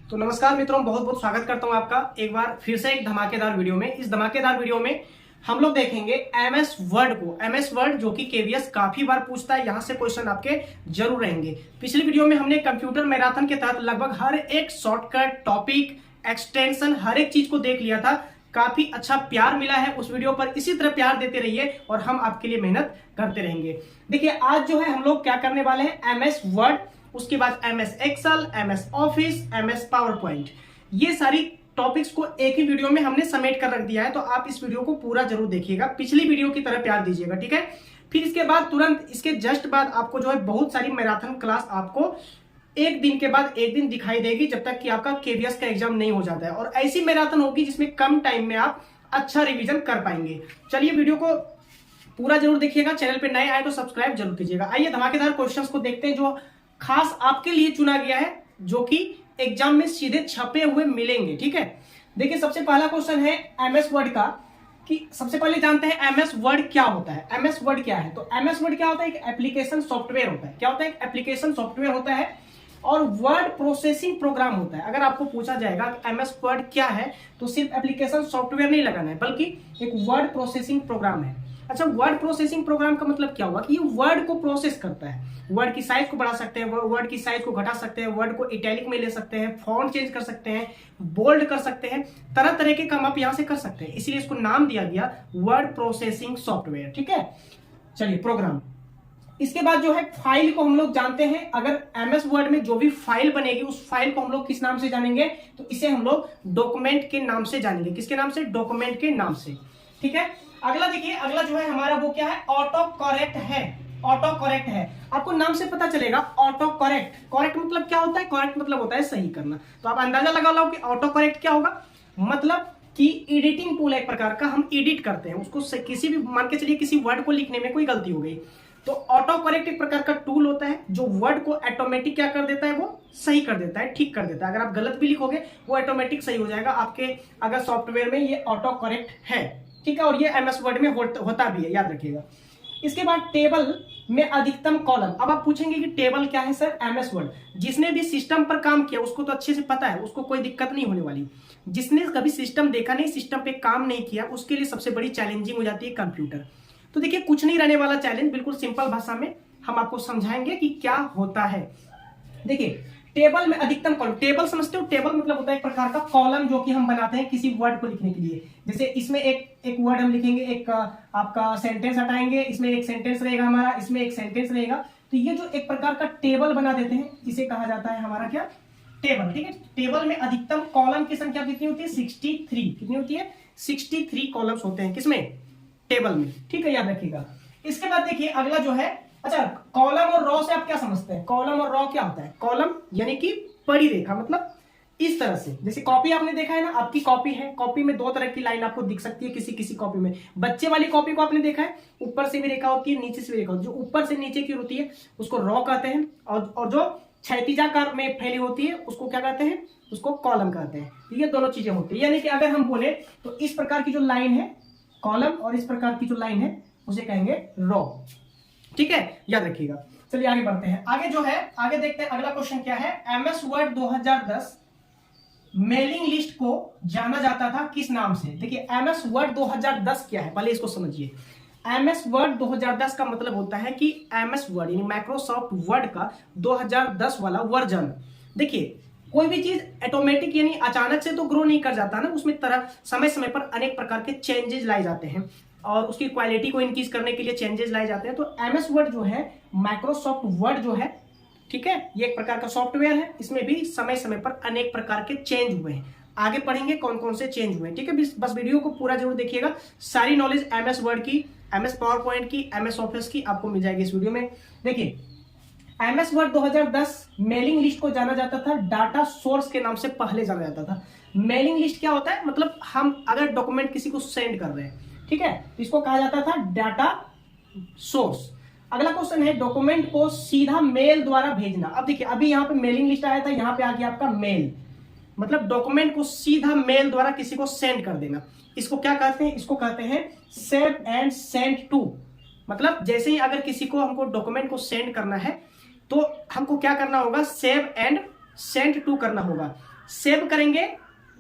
तो नमस्कार मित्रों, बहुत बहुत स्वागत करता हूं आपका एक बार फिर से एक धमाकेदार वीडियो में। इस धमाकेदार वीडियो में हम लोग देखेंगे एमएस वर्ड को। एमएस वर्ड जो कि केवीएस काफी बार पूछता है, यहां से क्वेश्चन आपके जरूर रहेंगे। पिछली वीडियो में हमने कंप्यूटर मैराथन के तहत लगभग हर एक शॉर्टकट, टॉपिक, एक्सटेंशन, हर एक चीज को देख लिया था। काफी अच्छा प्यार मिला है उस वीडियो पर। इसी तरह प्यार देते रहिए और हम आपके लिए मेहनत करते रहेंगे। देखिए आज जो है हम लोग क्या करने वाले हैं, एमएस वर्ड, उसके बाद MS Excel, MS Office, MS PowerPoint, ये सारी टॉपिक्स को एक ही वीडियो में हमने समेट कर रख दिया है। तो आप इस वीडियो को पूरा जरूर देखिएगा, पिछली वीडियो की तरह प्यार दीजिएगा, ठीक है। फिर इसके बाद तुरंत इसके जस्ट बाद आपको जो है बहुत सारी मैराथन क्लास आपको एक दिन के बाद एक दिन दिखाई देगी, जब तक कि आपका केवीएस का एग्जाम नहीं हो जाता है। और ऐसी मैराथन होगी जिसमें कम टाइम में आप अच्छा रिवीजन कर पाएंगे। चलिए वीडियो को पूरा जरूर देखिएगा। चैनल पे नए आए तो सब्सक्राइब जरूर कीजिएगा। आइए धमाकेदार क्वेश्चंस को देखते हैं जो खास आपके लिए चुना गया है, जो कि एग्जाम में सीधे छपे हुए मिलेंगे, ठीक है। देखिए सबसे पहला क्वेश्चन है एमएस वर्ड का, कि सबसे पहले जानते हैं एमएस वर्ड क्या होता है। एमएस वर्ड क्या है? तो एमएस वर्ड क्या होता है? एक एप्लीकेशन सॉफ्टवेयर होता है। क्या होता है? एक एप्लीकेशन सॉफ्टवेयर होता है और वर्ड प्रोसेसिंग प्रोग्राम होता है। अगर आपको पूछा जाएगा कि एमएस वर्ड क्या है, तो सिर्फ एप्लीकेशन सॉफ्टवेयर नहीं लगाना है, बल्कि एक वर्ड प्रोसेसिंग प्रोग्राम है। अच्छा, वर्ड प्रोसेसिंग प्रोग्राम का मतलब क्या हुआ कि ये वर्ड को प्रोसेस करता है। वर्ड की साइज को बढ़ा सकते हैं, वर्ड की साइज को घटा सकते हैं, वर्ड को इटैलिक में ले सकते हैं, फॉन्ट चेंज कर सकते हैं, बोल्ड कर सकते हैं, तरह तरह के काम आप यहां से कर सकते हैं। इसीलिए इसको नाम दिया गया वर्ड प्रोसेसिंग सॉफ्टवेयर, ठीक है। चलिए प्रोग्राम। इसके बाद जो है फाइल को हम लोग जानते हैं। अगर एमएस वर्ड में जो भी फाइल बनेगी उस फाइल को हम लोग किस नाम से जानेंगे? तो इसे हम लोग डॉक्यूमेंट के नाम से जानेंगे। किसके नाम से? डॉक्यूमेंट के नाम से, ठीक है। अगला देखिए, अगला जो है हमारा वो क्या है? ऑटो करेक्ट है। ऑटो करेक्ट है, आपको नाम से पता चलेगा। ऑटो करेक्ट, करेक्ट मतलब क्या होता है? करेक्ट मतलब होता है सही करना। तो आप अंदाजा लगा लो कि ऑटो करेक्ट क्या होगा। मतलब कि एडिटिंग टूल एक प्रकार का, हम एडिट करते हैं उसको। किसी भी, मान के चलिए किसी वर्ड को लिखने में कोई गलती हो गई, तो ऑटो करेक्ट एक प्रकार का टूल होता है जो वर्ड को ऑटोमेटिक क्या कर देता है? वो सही कर देता है, ठीक कर देता है। अगर आप गलत भी लिखोगे वो ऑटोमेटिक सही हो जाएगा आपके अगर सॉफ्टवेयर में ये ऑटो करेक्ट है, ठीक है। और ये एमएस वर्ड में होता भी है, याद रखिएगा। इसके बाद टेबल में अधिकतम कॉलम। अब आप पूछेंगे कि टेबल क्या है सर? एमएस वर्ड, जिसने भी सिस्टम पर काम किया उसको तो अच्छे से पता है, उसको कोई दिक्कत नहीं होने वाली। जिसने कभी सिस्टम देखा नहीं, सिस्टम पे काम नहीं किया, उसके लिए सबसे बड़ी चैलेंजिंग हो जाती है कंप्यूटर। तो देखिए कुछ नहीं रहने वाला चैलेंज, बिल्कुल सिंपल भाषा में हम आपको समझाएंगे कि क्या होता है। देखिए टेबल में अधिकतम कॉलम, टेबल समझते हो? टेबल मतलब होता है एक प्रकार का कॉलम जो कि हम बनाते हैं किसी वर्ड को लिखने के लिए। जैसे इसमें एक वर्ड हम लिखेंगे, एक आपका सेंटेंस हटाएंगे, इसमें एक सेंटेंस रहेगा हमारा, इसमें एक सेंटेंस रहेगा। तो ये जो एक प्रकार का टेबल बना देते हैं, इसे कहा जाता है हमारा क्या? टेबल, ठीक है। टेबल में अधिकतम कॉलम की संख्या कितनी होती है? 63। कितनी होती है? 63 कॉलम्स होते हैं। किसमें? टेबल में, ठीक है, याद रखिएगा। इसके बाद देखिए अगला जो है, अच्छा कॉलम और रॉ से आप क्या समझते हैं? कॉलम और रॉ क्या होता है? कॉलम यानी कि बड़ी रेखा, मतलब इस तरह से। जैसे कॉपी आपने देखा है ना, आपकी कॉपी है, कॉपी में दो तरह की लाइन आपको दिख सकती है किसी किसी कॉपी में। बच्चे वाली कॉपी को आपने देखा है, ऊपर से भी रेखा होती है, नीचे से भी रेखा होती है। जो ऊपर से नीचे की होती है उसको रॉ कहते हैं, और जो क्षैतिजाकार में फैली होती है उसको क्या कहते हैं? उसको कॉलम कहते हैं। ये दोनों चीजें होती है। यानी कि अगर हम बोले तो इस प्रकार की जो लाइन है कॉलम, और इस प्रकार की जो लाइन है उसे कहेंगे रॉ, ठीक है, याद रखिएगा। चलिए आगे बढ़ते हैं। आगे जो है, आगे देखते हैं अगला क्वेश्चन क्या है। एमएस वर्ड 2010 मेलिंग लिस्ट को जाना जाता था किस नाम से? देखिए एमएस वर्ड 2010 क्या है, पहले इसको समझिए। एमएस वर्ड 2010 का मतलब होता है कि एमएस वर्ड यानी माइक्रोसॉफ्ट वर्ड का 2010 वाला वर्जन। देखिए कोई भी चीज ऑटोमेटिक यानी अचानक से तो ग्रो नहीं कर जाता ना, उसमें तरह समय समय पर अनेक प्रकार के चेंजेस लाए जाते हैं और उसकी क्वालिटी को इंक्रीज करने के लिए चेंजेस लाए जाते हैं। तो एमएस वर्ड जो है, माइक्रोसॉफ्ट वर्ड जो है, ठीक है, ये एक प्रकार का सॉफ्टवेयर है। इसमें भी समय समय पर अनेक प्रकार के चेंज हुए हैं। आगे पढ़ेंगे कौन कौन से चेंज हुए हैं, ठीक है। बस वीडियो को पूरा जरूर देखिएगा। सारी नॉलेज एमएस वर्ड की, एमएस पावर पॉइंट की, एमएस ऑफिस की आपको मिल जाएगी इस वीडियो में। देखिए एमएस वर्ड 2010 मेलिंग लिस्ट को जाना जाता था डाटा सोर्स के नाम से पहले जाना जाता था। मेलिंग लिस्ट क्या होता है? मतलब हम अगर डॉक्यूमेंट किसी को सेंड कर रहे हैं, ठीक है, तो इसको कहा जाता था डाटा सोर्स। अगला क्वेश्चन है डॉक्यूमेंट को सीधा मेल द्वारा भेजना। अब देखिए अभी यहाँ पे मेलिंग लिस्ट आया था, यहाँ पे आ गया आपका मेल, मतलब डॉक्यूमेंट को सीधा मेल द्वारा किसी को सेंड कर देना। इसको क्या कहते हैं? इसको कहते हैं सेव एंड सेंड टू। मतलब जैसे ही अगर किसी को हमको डॉक्यूमेंट को सेंड करना है तो हमको क्या करना होगा? सेव एंड सेंड टू करना होगा। सेव करेंगे,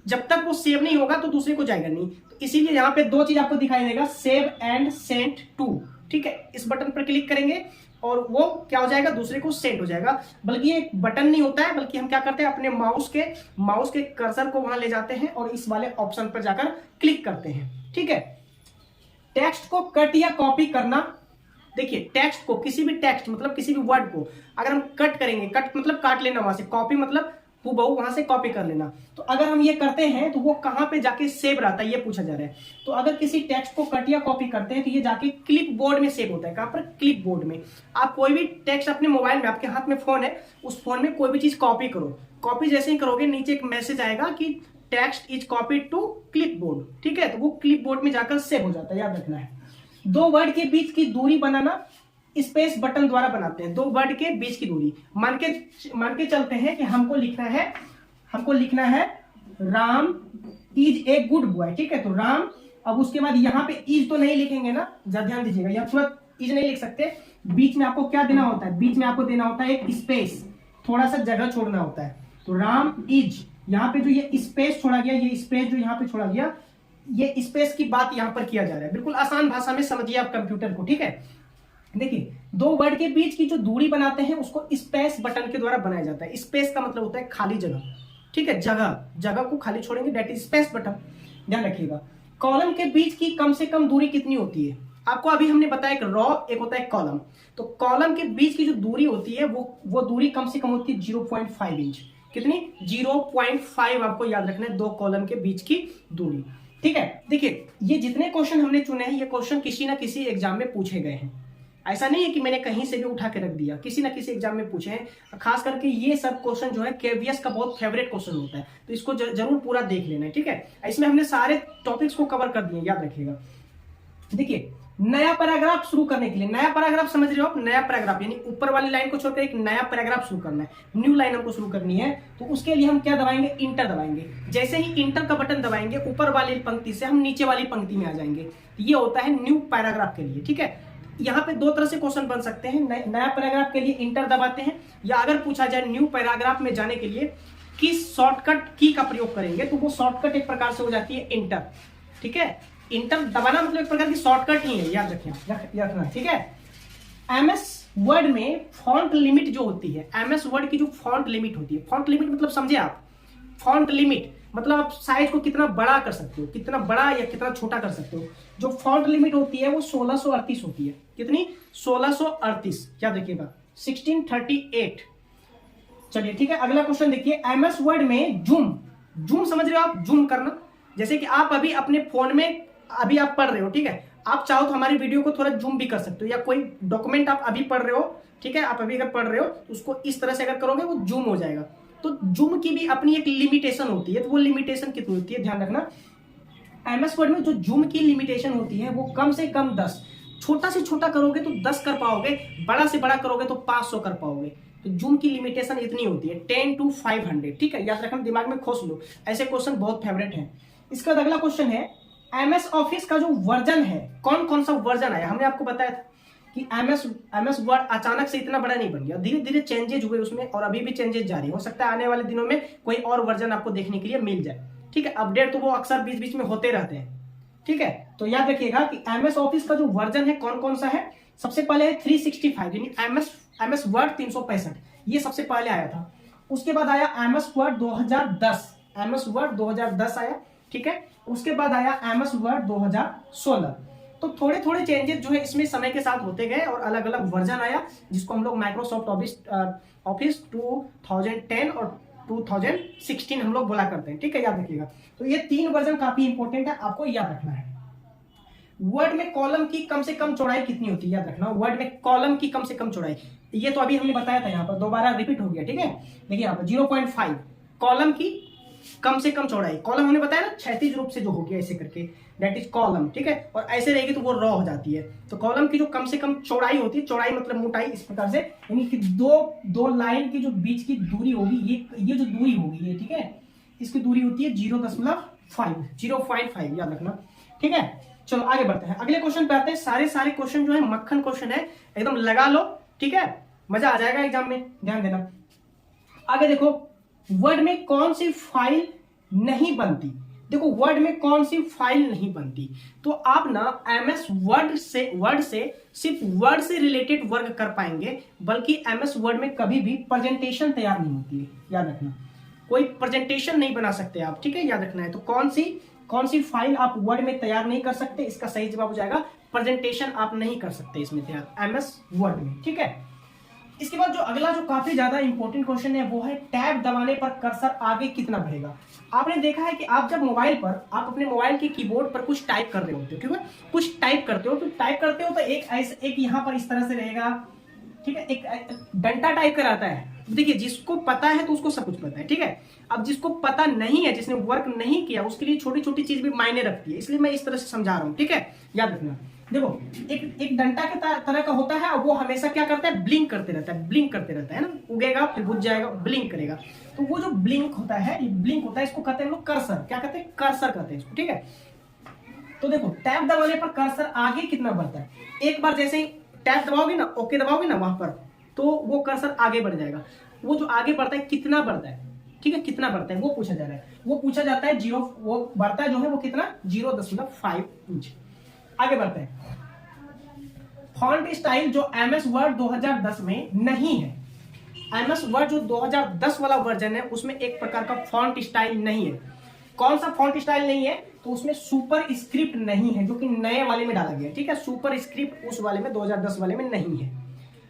जब तक वो सेव नहीं होगा तो दूसरे को जाएगा नहीं। तो इसीलिए यहाँ पे दो चीज आपको दिखाई देगा, सेव एंड सेंड टू, ठीक है। इस बटन पर क्लिक करेंगे और वो क्या हो जाएगा, दूसरे को सेंड हो जाएगा। बल्कि ये एक बटन नहीं होता है, बल्कि हम क्या करते हैं, अपने माउस के कर्सर को वहां ले जाते हैं और इस वाले ऑप्शन पर जाकर क्लिक करते हैं, ठीक है। टेक्स्ट को कट या कॉपी करना, देखिए टेक्स्ट को, किसी भी टेक्स्ट मतलब किसी भी वर्ड को अगर हम कट करेंगे, कट मतलब काट लेना वहां से, कॉपी मतलब हूबहू वहां से कॉपी कर लेना। तो अगर हम ये करते हैं तो वो कहां पे जाके सेव रहता है, ये पूछा जा रहा है। तो अगर किसी टेक्स्ट को कट या कॉपी करते हैं तो ये जाके क्लिप बोर्ड में सेव होता है। कहां पर, क्लिप बोर्ड में। आप कोई भी टेक्स्ट अपने मोबाइल में, आपके हाथ में फोन है, उस फोन में कोई भी चीज कॉपी करो, कॉपी जैसे ही करोगे नीचे एक मैसेज आएगा कि text is copied to clipboard, ठीक है। तो वो क्लिप बोर्ड में जाकर सेव हो जाता है, याद रखना है। दो वर्ड के बीच की दूरी बनाना स्पेस बटन द्वारा बनाते हैं। दो वर्ड के बीच की दूरी मान के चलते हैं कि हमको लिखना है Ram is a good boy, ठीक है। तो राम, अब उसके बाद यहाँ पे इज तो नहीं लिखेंगे ना, ध्यान दीजिएगा, यहाँ तुरंत इज नहीं लिख सकते। बीच में आपको क्या देना होता है, बीच में आपको देना होता है एक स्पेस, थोड़ा सा जगह छोड़ना होता है। तो राम इज, यहाँ पे जो ये स्पेस छोड़ा गया, ये स्पेस जो यहाँ पे छोड़ा गया, ये स्पेस की बात यहाँ पर किया जा रहा है। बिल्कुल आसान भाषा में समझिए आप कंप्यूटर को, ठीक है। देखिए दो वर्ड के बीच की जो दूरी बनाते हैं उसको स्पेस बटन के द्वारा बनाया जाता है। स्पेस का मतलब होता है खाली जगह, ठीक है। जगह को खाली छोड़ेंगे, दैट इज स्पेस बटन, ध्यान रखिएगा। कॉलम के बीच की कम से कम दूरी कितनी होती है, आपको अभी हमने बताया एक रॉ, एक होता है कॉलम। तो कॉलम के बीच की जो दूरी होती है वो दूरी कम से कम होती है 0.5 इंच। कितनी, 0.5 आपको याद रखना है, दो कॉलम के बीच की दूरी, ठीक है। देखिए ये जितने क्वेश्चन हमने चुने हैं, ये क्वेश्चन किसी ना किसी एग्जाम में पूछे गए हैं। ऐसा नहीं है कि मैंने कहीं से भी उठा के रख दिया, किसी ना किसी एग्जाम में पूछे हैं। खास करके ये सब क्वेश्चन जो है केवीएस का बहुत फेवरेट क्वेश्चन होता है, तो इसको जरूर पूरा देख लेना है, ठीक है। इसमें हमने सारे टॉपिक्स को कवर कर दिए, याद रखिएगा। देखिए नया पैराग्राफ शुरू करने के लिए, नया पैराग्राफ समझ रहे हो आप, नया पैराग्राफ यानी ऊपर वाली लाइन को छोड़कर एक नया पैराग्राफ शुरू करना है, न्यू लाइन हमको शुरू करनी है। तो उसके लिए हम क्या दबाएंगे, इंटर दबाएंगे। जैसे ही इंटर का बटन दबाएंगे, ऊपर वाली पंक्ति से हम नीचे वाली पंक्ति में आ जाएंगे। ये होता है न्यू पैराग्राफ के लिए, ठीक है। यहाँ पे दो तरह से क्वेश्चन बन सकते हैं। नया पैराग्राफ के लिए इंटर दबाते हैं, या अगर पूछा जाए न्यू पैराग्राफ में जाने के लिए किस शॉर्टकट की का प्रयोग करेंगे, तो वो शॉर्टकट एक प्रकार से हो जाती है इंटर, ठीक है। इंटर दबाना मतलब एक प्रकार की शॉर्टकट ही है, याद रखना, ठीक है। एमएस वर्ड में फॉन्ट लिमिट जो होती है, एमएस वर्ड की जो फॉन्ट लिमिट होती है, फॉन्ट लिमिट मतलब समझे आप, फॉन्ट लिमिट मतलब आप साइज को कितना बड़ा कर सकते हो, कितना बड़ा या कितना छोटा कर सकते हो। जो फॉन्ट लिमिट होती है वो 1638 होती है। कितनी, 1638, याद रखिएगा, 1638। चलिए ठीक है, अगला क्वेश्चन देखिए। एमएस वर्ड में जूम समझ रहे हो आप, जूम करना। जैसे कि आप अभी अपने फोन में अभी आप पढ़ रहे हो, ठीक है, आप चाहो तो हमारी वीडियो को थोड़ा जूम भी कर सकते हो, या कोई डॉक्यूमेंट आप अभी पढ़ रहे हो, ठीक है, आप अभी अगर पढ़ रहे हो तो उसको इस तरह से अगर करोगे वो जूम हो जाएगा। तो जूम की भी अपनी एक लिमिटेशन होती है, तो वो लिमिटेशन कितनी होती है, ध्यान रखना। एमएस वर्ड में जो जूम की लिमिटेशन होती है वो कम से कम 10, छोटा से छोटा करोगे तो 10 कर पाओगे, बड़ा से बड़ा करोगे तो 500 कर पाओगे। तो जूम की लिमिटेशन इतनी होती है 10 to 500, ठीक है, याद रखना, दिमाग में खोस लो, ऐसे क्वेश्चन बहुत फेवरेट है। इसका अगला क्वेश्चन है एमएस ऑफिस का जो वर्जन है, कौन कौन सा वर्जन आया। हमने आपको बताया था कि एमएस वर्ड अचानक से इतना बड़ा नहीं बन गया, धीरे धीरे चेंजेज हुए उसमें, और अभी भी चेंजेस जारी हो सकता है आने वाले दिनों में कोई और वर्जन आपको देखने के लिए मिल जाए, ठीक है। अपडेट तो वो अक्सर बीच बीच में होते रहते हैं, ठीक है। तो याद रखिएगा कि एमएस ऑफिस का जो वर्जन है कौन कौन सा है। सबसे पहले है 365 यानी एमएस वर्ड 365, ये सबसे पहले आया था। उसके बाद आया एमएस वर्ड 2010, एमएस वर्ड 2010 आया, ठीक है। उसके बाद आया एमएस वर्ड 2016। तो थोड़े थोड़े चेंजेस जो है इसमें समय के साथ होते गए और अलग अलग वर्जन आया, जिसको हम लोग माइक्रोसॉफ्ट ऑफिस 2010 और 2016 हम लोग बोला करते हैं, ठीक है, याद रखिएगा। तो ये 3 वर्जन काफी इंपॉर्टेंट है, आपको याद रखना है। वर्ड में कॉलम की कम से कम चौड़ाई कितनी होती है, याद रखना, वर्ड में कॉलम की कम से कम चौड़ाई, ये तो अभी हमने बताया था, यहाँ पर दोबारा रिपीट हो गया, ठीक है। देखिए यहाँ पर 0.5 कॉलम की कम से कम चौड़ाई, कॉलम हमने बताया ना क्षैतिज रूप से जो हो गया ऐसे करके, दैट इज कॉलम, ठीक है, और ऐसे रहेगी तो वो रॉ हो जाती है। तो कॉलम की जो कम से कम चौड़ाई होती है, चौड़ाई मतलब मोटाई, इस प्रकार से, यानी कि दो लाइन की जो बीच की दूरी होगी, ये जो दूरी होगी ये, ठीक है, इसकी दूरी होती है 0.5, याद रखना, ठीक है। चलो आगे बढ़ते हैं, अगले क्वेश्चन पे आते हैं। सारे क्वेश्चन जो है मक्खन क्वेश्चन है, एकदम लगा लो, ठीक है, मजा आ जाएगा एग्जाम में, ध्यान देना। आगे देखो, वर्ड में कौन सी फाइल नहीं बनती? देखो वर्ड में कौन सी फाइल नहीं बनती, तो आप ना एमएस वर्ड से सिर्फ वर्ड से रिलेटेड वर्क कर पाएंगे, बल्कि एमएस वर्ड में कभी भी प्रेजेंटेशन तैयार नहीं होती है, याद रखना। कोई प्रेजेंटेशन नहीं बना सकते आप, ठीक है, याद रखना है। तो कौन सी फाइल आप वर्ड में तैयार नहीं कर सकते? इसका सही जवाब हो जाएगा प्रेजेंटेशन आप नहीं कर सकते इसमें तैयार एमएस वर्ड में, ठीक है। इसके बाद जो अगला जो काफी ज्यादा इंपॉर्टेंट क्वेश्चन है वो है टैब दबाने पर कर्सर आगे कितना बढ़ेगा। आपने देखा है कि आप जब मोबाइल पर आप अपने मोबाइल के कीबोर्ड पर कुछ टाइप कर रहे होते हो, ठीक है, कुछ टाइप करते हो, तो टाइप करते हो तो एक यहाँ पर इस तरह से रहेगा, ठीक है, एक डंडा टाइप कराता है। देखिए जिसको पता है तो उसको सब कुछ पता है, ठीक है। अब जिसको पता नहीं है, जिसने वर्क नहीं किया, उसके लिए छोटी छोटी चीज भी मायने रखती है, इसलिए मैं इस तरह से समझा रहा हूँ, ठीक है, याद रखना। देखो एक डंडा के तरह का होता है और वो हमेशा क्या करता है, ब्लिंक करते रहता है, ब्लिंक करते रहता है ना, उगेगा फिर बुझ जाएगा, ब्लिंक करेगा। तो वो जो ब्लिंक होता है, ये ब्लिंक होता है, इसको कहते हैं लोग कर्सर। क्या कहते हैं? कर्सर कहते हैं इसको, ठीक है। तो देखो टैब दबाने पर कर्सर आगे कितना बढ़ता है? एक बार जैसे ही टैब दबाओगे ना, ओके दबाओगे ना वहां पर, तो वो कर्सर आगे बढ़ जाएगा। वो जो आगे बढ़ता है कितना बढ़ता है, ठीक है, कितना बढ़ता है वो पूछा जा रहा है। वो पूछा जाता है 0, वो बढ़ता है जो है वो कितना, 0.5 इंच आगे बढ़ते हैं। फॉन्ट स्टाइल जो एमएस वर्ड 2010 में नहीं है, एमएस वर्ड जो 2010 वाला वर्जन है उसमें एक प्रकार का फॉन्ट स्टाइल नहीं है। कौन सा फॉन्ट स्टाइल नहीं है? तो उसमें सुपर स्क्रिप्ट नहीं है, जो कि नए वाले में डाला गया है, ठीक है। सुपर स्क्रिप्ट उस वाले में 2010 वाले में नहीं है।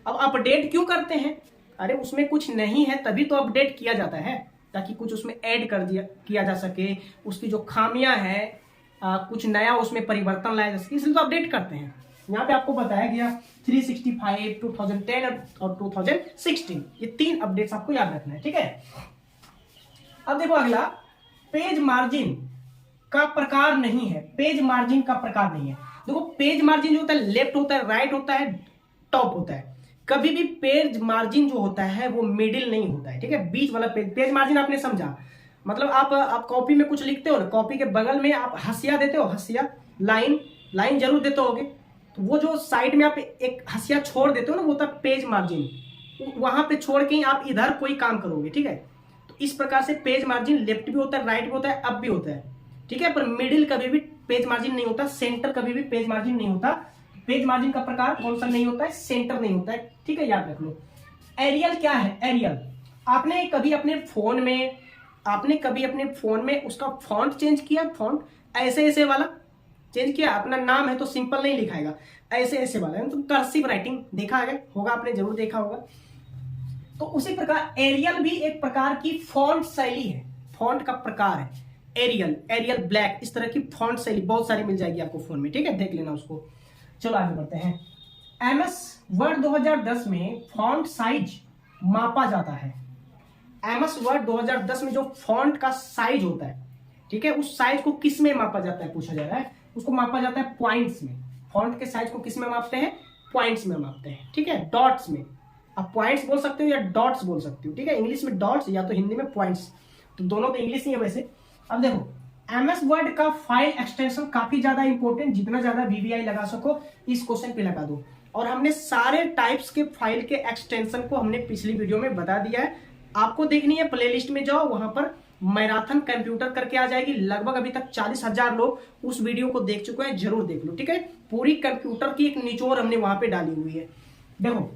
अब अपडेट क्यों करते हैं? अरे उसमें कुछ नहीं है तभी तो अपडेट किया जाता है, ताकि कुछ उसमें ऐड कर दिया किया जा सके, उसकी जो खामियां हैं कुछ नया उसमें परिवर्तन लाया जा सके, इसलिए तो अपडेट करते हैं। यहाँ पे आपको बताया गया 365, 2010 और 2016, ये 3 अपडेट्स आपको याद रखना है, ठीक है। अब देखो अगला, पेज मार्जिन का प्रकार नहीं है। पेज मार्जिन का प्रकार नहीं है। देखो पेज मार्जिन जो होता है लेफ्ट होता है, राइट होता है, टॉप होता है। कभी भी पेज मार्जिन जो होता है वो मिडिल नहीं होता है, ठीक है। बीच वाला पेज मार्जिन आपने समझा, मतलब आप कॉपी में कुछ लिखते हो ना, कॉपी के बगल में आप हंसिया देते हो, हंसिया लाइन जरूर देते होगे, तो वो जो साइड में आप एक हंसिया छोड़ देते हो ना, वो होता है पेज मार्जिन। वहां पे छोड़ के आप इधर कोई काम करोगे, ठीक है। तो इस प्रकार से पेज मार्जिन लेफ्ट भी होता है, राइट भी होता है, अप भी होता है, ठीक है। पर मिडिल कभी भी पेज मार्जिन नहीं होता, सेंटर कभी भी पेज मार्जिन नहीं होता। पेज मार्जिन का प्रकार कौन सा नहीं होता है? सेंटर नहीं होता है, ठीक है, याद रख लो। एरियल क्या है? एरियल आपने कभी अपने फोन में उसका फॉन्ट चेंज किया? फॉन्ट ऐसे वाला चेंज किया? अपना नाम है तो सिंपल नहीं लिखाएगा, ऐसे वाला है, तो कर्सिव राइटिंग देखा होगा आपने, जरूर देखा होगा। तो उसी प्रकार एरियल भी एक प्रकार की फॉन्ट शैली है, फॉन्ट का प्रकार है एरियल ब्लैक, इस तरह की फॉन्ट शैली बहुत सारी मिल जाएगी आपको फोन में, ठीक है, देख लेना उसको। चलो आगे बढ़ते हैं। एमएस वर्ड 2010 में फॉन्ट साइज मापा जाता है। एमएस वर्ड 2010 में जो फॉन्ट का साइज होता है, ठीक है, उस साइज को किस में मापा जाता है पूछा जा रहा है। उसको मापा जाता है पॉइंट्स में। फॉन्ट के साइज को किस में मापते हैं? पॉइंट्स में मापते हैं, ठीक है, डॉट्स में। आप पॉइंट्स बोल सकते हो या डॉट्स बोल सकते हो, ठीक है। इंग्लिश में डॉट्स या तो हिंदी में पॉइंट्स, तो दोनों तो इंग्लिश ही है वैसे। अब देखो एमएस वर्ड का फाइल एक्सटेंशन काफी ज्यादा इंपॉर्टेंट, जितना ज्यादा वीवीआई लगा सको इस क्वेश्चन पे लगा दो। और हमने सारे टाइप्स के फाइल के एक्सटेंशन को हमने पिछली वीडियो में बता दिया है। आपको देखनी है प्लेलिस्ट में जाओ, वहां पर मैराथन कंप्यूटर करके आ जाएगी। लगभग अभी तक 40,000 लोग उस वीडियो को देख चुके हैं, जरूर देख लो, ठीक है। पूरी कंप्यूटर की एक निचोड़ हमने वहां पे डाली हुई है। देखो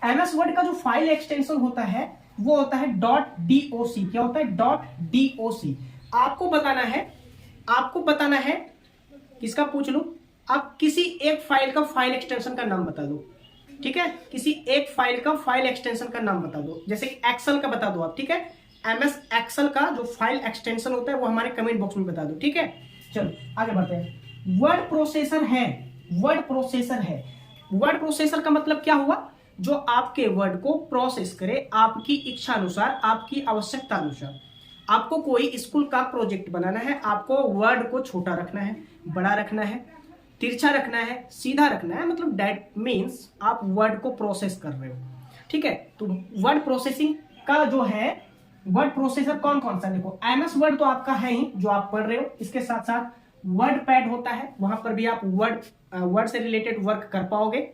एमएस वर्ड का जो फाइल एक्सटेंशन होता है वो होता है .doc। क्या होता है? .doc। आपको बताना है किसका पूछ लूं? आप किसी एक फाइल का फाइल एक्सटेंशन का नाम बता दो, ठीक है। किसी एक फाइल का फाइल एक्सटेंशन का नाम बता दो, जैसे कि एक्सेल का बता दो आप, ठीक है। एमएस एक्सेल का जो फाइल एक्सटेंशन होता है वो हमारे कमेंट बॉक्स में बता दो, ठीक है। चलो आगे बढ़ते हैं। वर्ड प्रोसेसर है। वर्ड प्रोसेसर का मतलब क्या हुआ? जो आपके वर्ड को प्रोसेस करे आपकी इच्छा अनुसार, आपकी आवश्यकता अनुसार। आपको कोई स्कूल का प्रोजेक्ट बनाना है, आपको वर्ड को छोटा रखना है, बड़ा रखना है, तिरछा रखना है, सीधा रखना है, मतलब दैट मीन्स आप वर्ड को प्रोसेस कर रहे हो, ठीक है। तो वर्ड प्रोसेसिंग का जो है, वर्ड प्रोसेसर कौन कौन सा? देखो एमएस वर्ड तो आपका है ही जो आप पढ़ रहे हो, इसके साथ साथ वर्ड पैड होता है, वहां पर भी आप वर्ड से रिलेटेड वर्क कर पाओगे।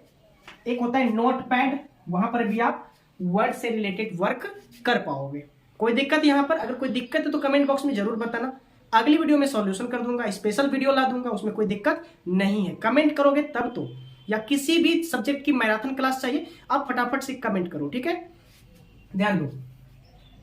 एक होता है नोट पैड, वहां पर भी आप वर्ड से रिलेटेड वर्क कर पाओगे। कोई दिक्कत यहाँ पर? अगर कोई दिक्कत है तो कमेंट बॉक्स में जरूर बताना, अगली वीडियो में सॉल्यूशन कर दूंगा, स्पेशल वीडियो ला दूंगा, उसमें कोई दिक्कत नहीं है। कमेंट करोगे तब तो, या किसी भी सब्जेक्ट की मैराथन क्लास चाहिए आप फटाफट से कमेंट करो, ठीक है। ध्यान दो,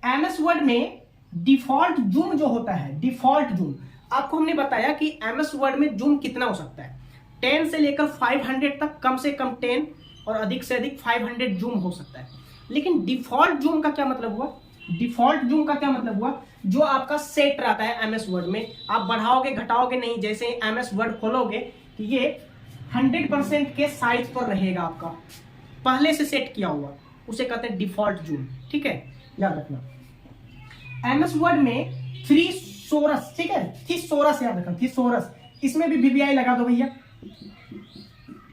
एमएस वर्ड में डिफॉल्ट जूम जो होता है, डिफॉल्ट जूम आपको हमने बताया कि एमएस वर्ड में जूम कितना हो सकता है, 10 से लेकर 500 तक, कम से कम 10 और अधिक से अधिक 500 जूम हो सकता है। लेकिन डिफॉल्ट जूम का क्या मतलब हुआ? डिफॉल्ट जूम का क्या मतलब हुआ? जो आपका सेट रहता है एमएस वर्ड में, आप बढ़ाओगे घटाओगे नहीं, जैसे एमएस वर्ड खोलोगे तो ये 100% के साइज पर रहेगा, आपका पहले से सेट किया हुआ, उसे कहते हैं डिफॉल्ट जूम, ठीक है, याद रखना। एमएस वर्ड में थिसॉरस, ठीक है, थिसॉरस याद रखना, थिसॉरस, इसमें भी वीवीआई लगा दो भैया,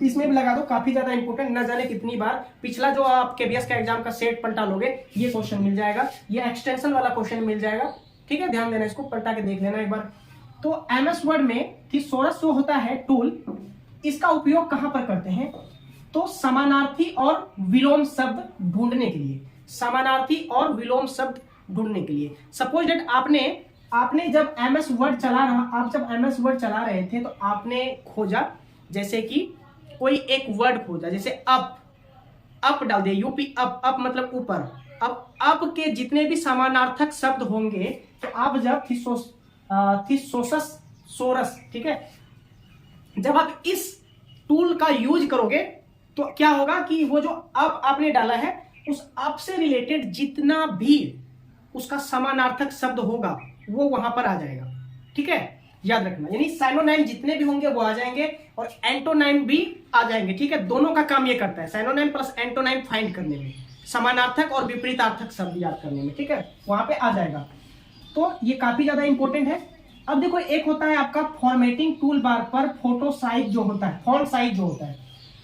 इसमें भी लगा दो, काफी ज्यादा इंपॉर्टेंट, न जाने कितनी बार पिछला जो आप केबीएस का एग्जाम का सेट पलटा लोगे ये क्वेश्चन मिल जाएगा, ये एक्सटेंशन वाला क्वेश्चन मिल जाएगा, ठीक है, ध्यान देना, इसको पलटा के देख लेना एक बार। तो एमएस वर्ड में थिसॉरस जो होता है टूल, इसका उपयोग कहां पर करते हैं? तो समानार्थी और विलोम शब्द ढूंढने के लिए, समानार्थी और विलोम शब्द ढूंढने के लिए। सपोज दैट आपने जब एमएस वर्ड चला रहे थे तो आपने खोजा, जैसे कि कोई एक वर्ड खोजा, जैसे अप डाल दिया, यूपी अप मतलब ऊपर, अप के जितने भी समानार्थक शब्द होंगे तो आप जब थिसॉरस, ठीक है, जब आप इस टूल का यूज करोगे तो क्या होगा कि वो जो अप आपने डाला है उस अप से रिलेटेड जितना भी उसका समानार्थक शब्द होगा वो वहां पर आ जाएगा, ठीक है, याद रखना। यानी साइनोनाइम जितने भी होंगे वो आ जाएंगे और एंटोनाइम भी आ जाएंगे, ठीक है, दोनों का काम ये करता है, साइनोनाइम प्लस एंटोनाइम फाइंड करने में, समानार्थक और विपरीतार्थक शब्द याद करने में, ठीक है, वहां पे आ जाएगा। तो ये काफी ज्यादा इंपॉर्टेंट है। अब देखो, एक होता है आपका फॉर्मेटिंग टूल बार पर फोटो साइज जो होता है, फॉन्ट साइज जो होता है,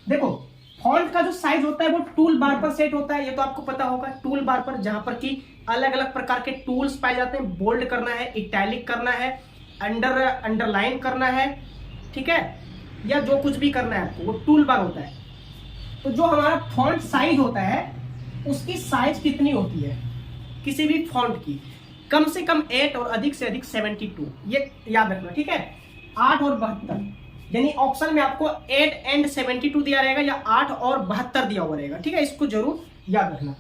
देखो फॉन्ट का जो साइज होता है वो टूल बार पर सेट होता है, ये तो आपको पता होगा, टूल बार पर जहां पर कि अलग अलग प्रकार के टूल्स पाए जाते हैं, बोल्ड करना है, इटैलिक करना है, अंडरलाइन करना है, ठीक है, या जो कुछ भी करना है आपको, वो टूल बार होता है। तो जो हमारा फॉन्ट साइज होता है उसकी साइज कितनी होती है किसी भी फॉन्ट की? कम से कम 8 और अधिक से अधिक 72, ये याद रखना, ठीक है, 8 और 72, यानी ऑप्शन में आपको 8 एंड 72 दिया रहेगा या 8 और 72 दिया हुआ रहेगा, ठीक है, इसको जरूर याद रखना।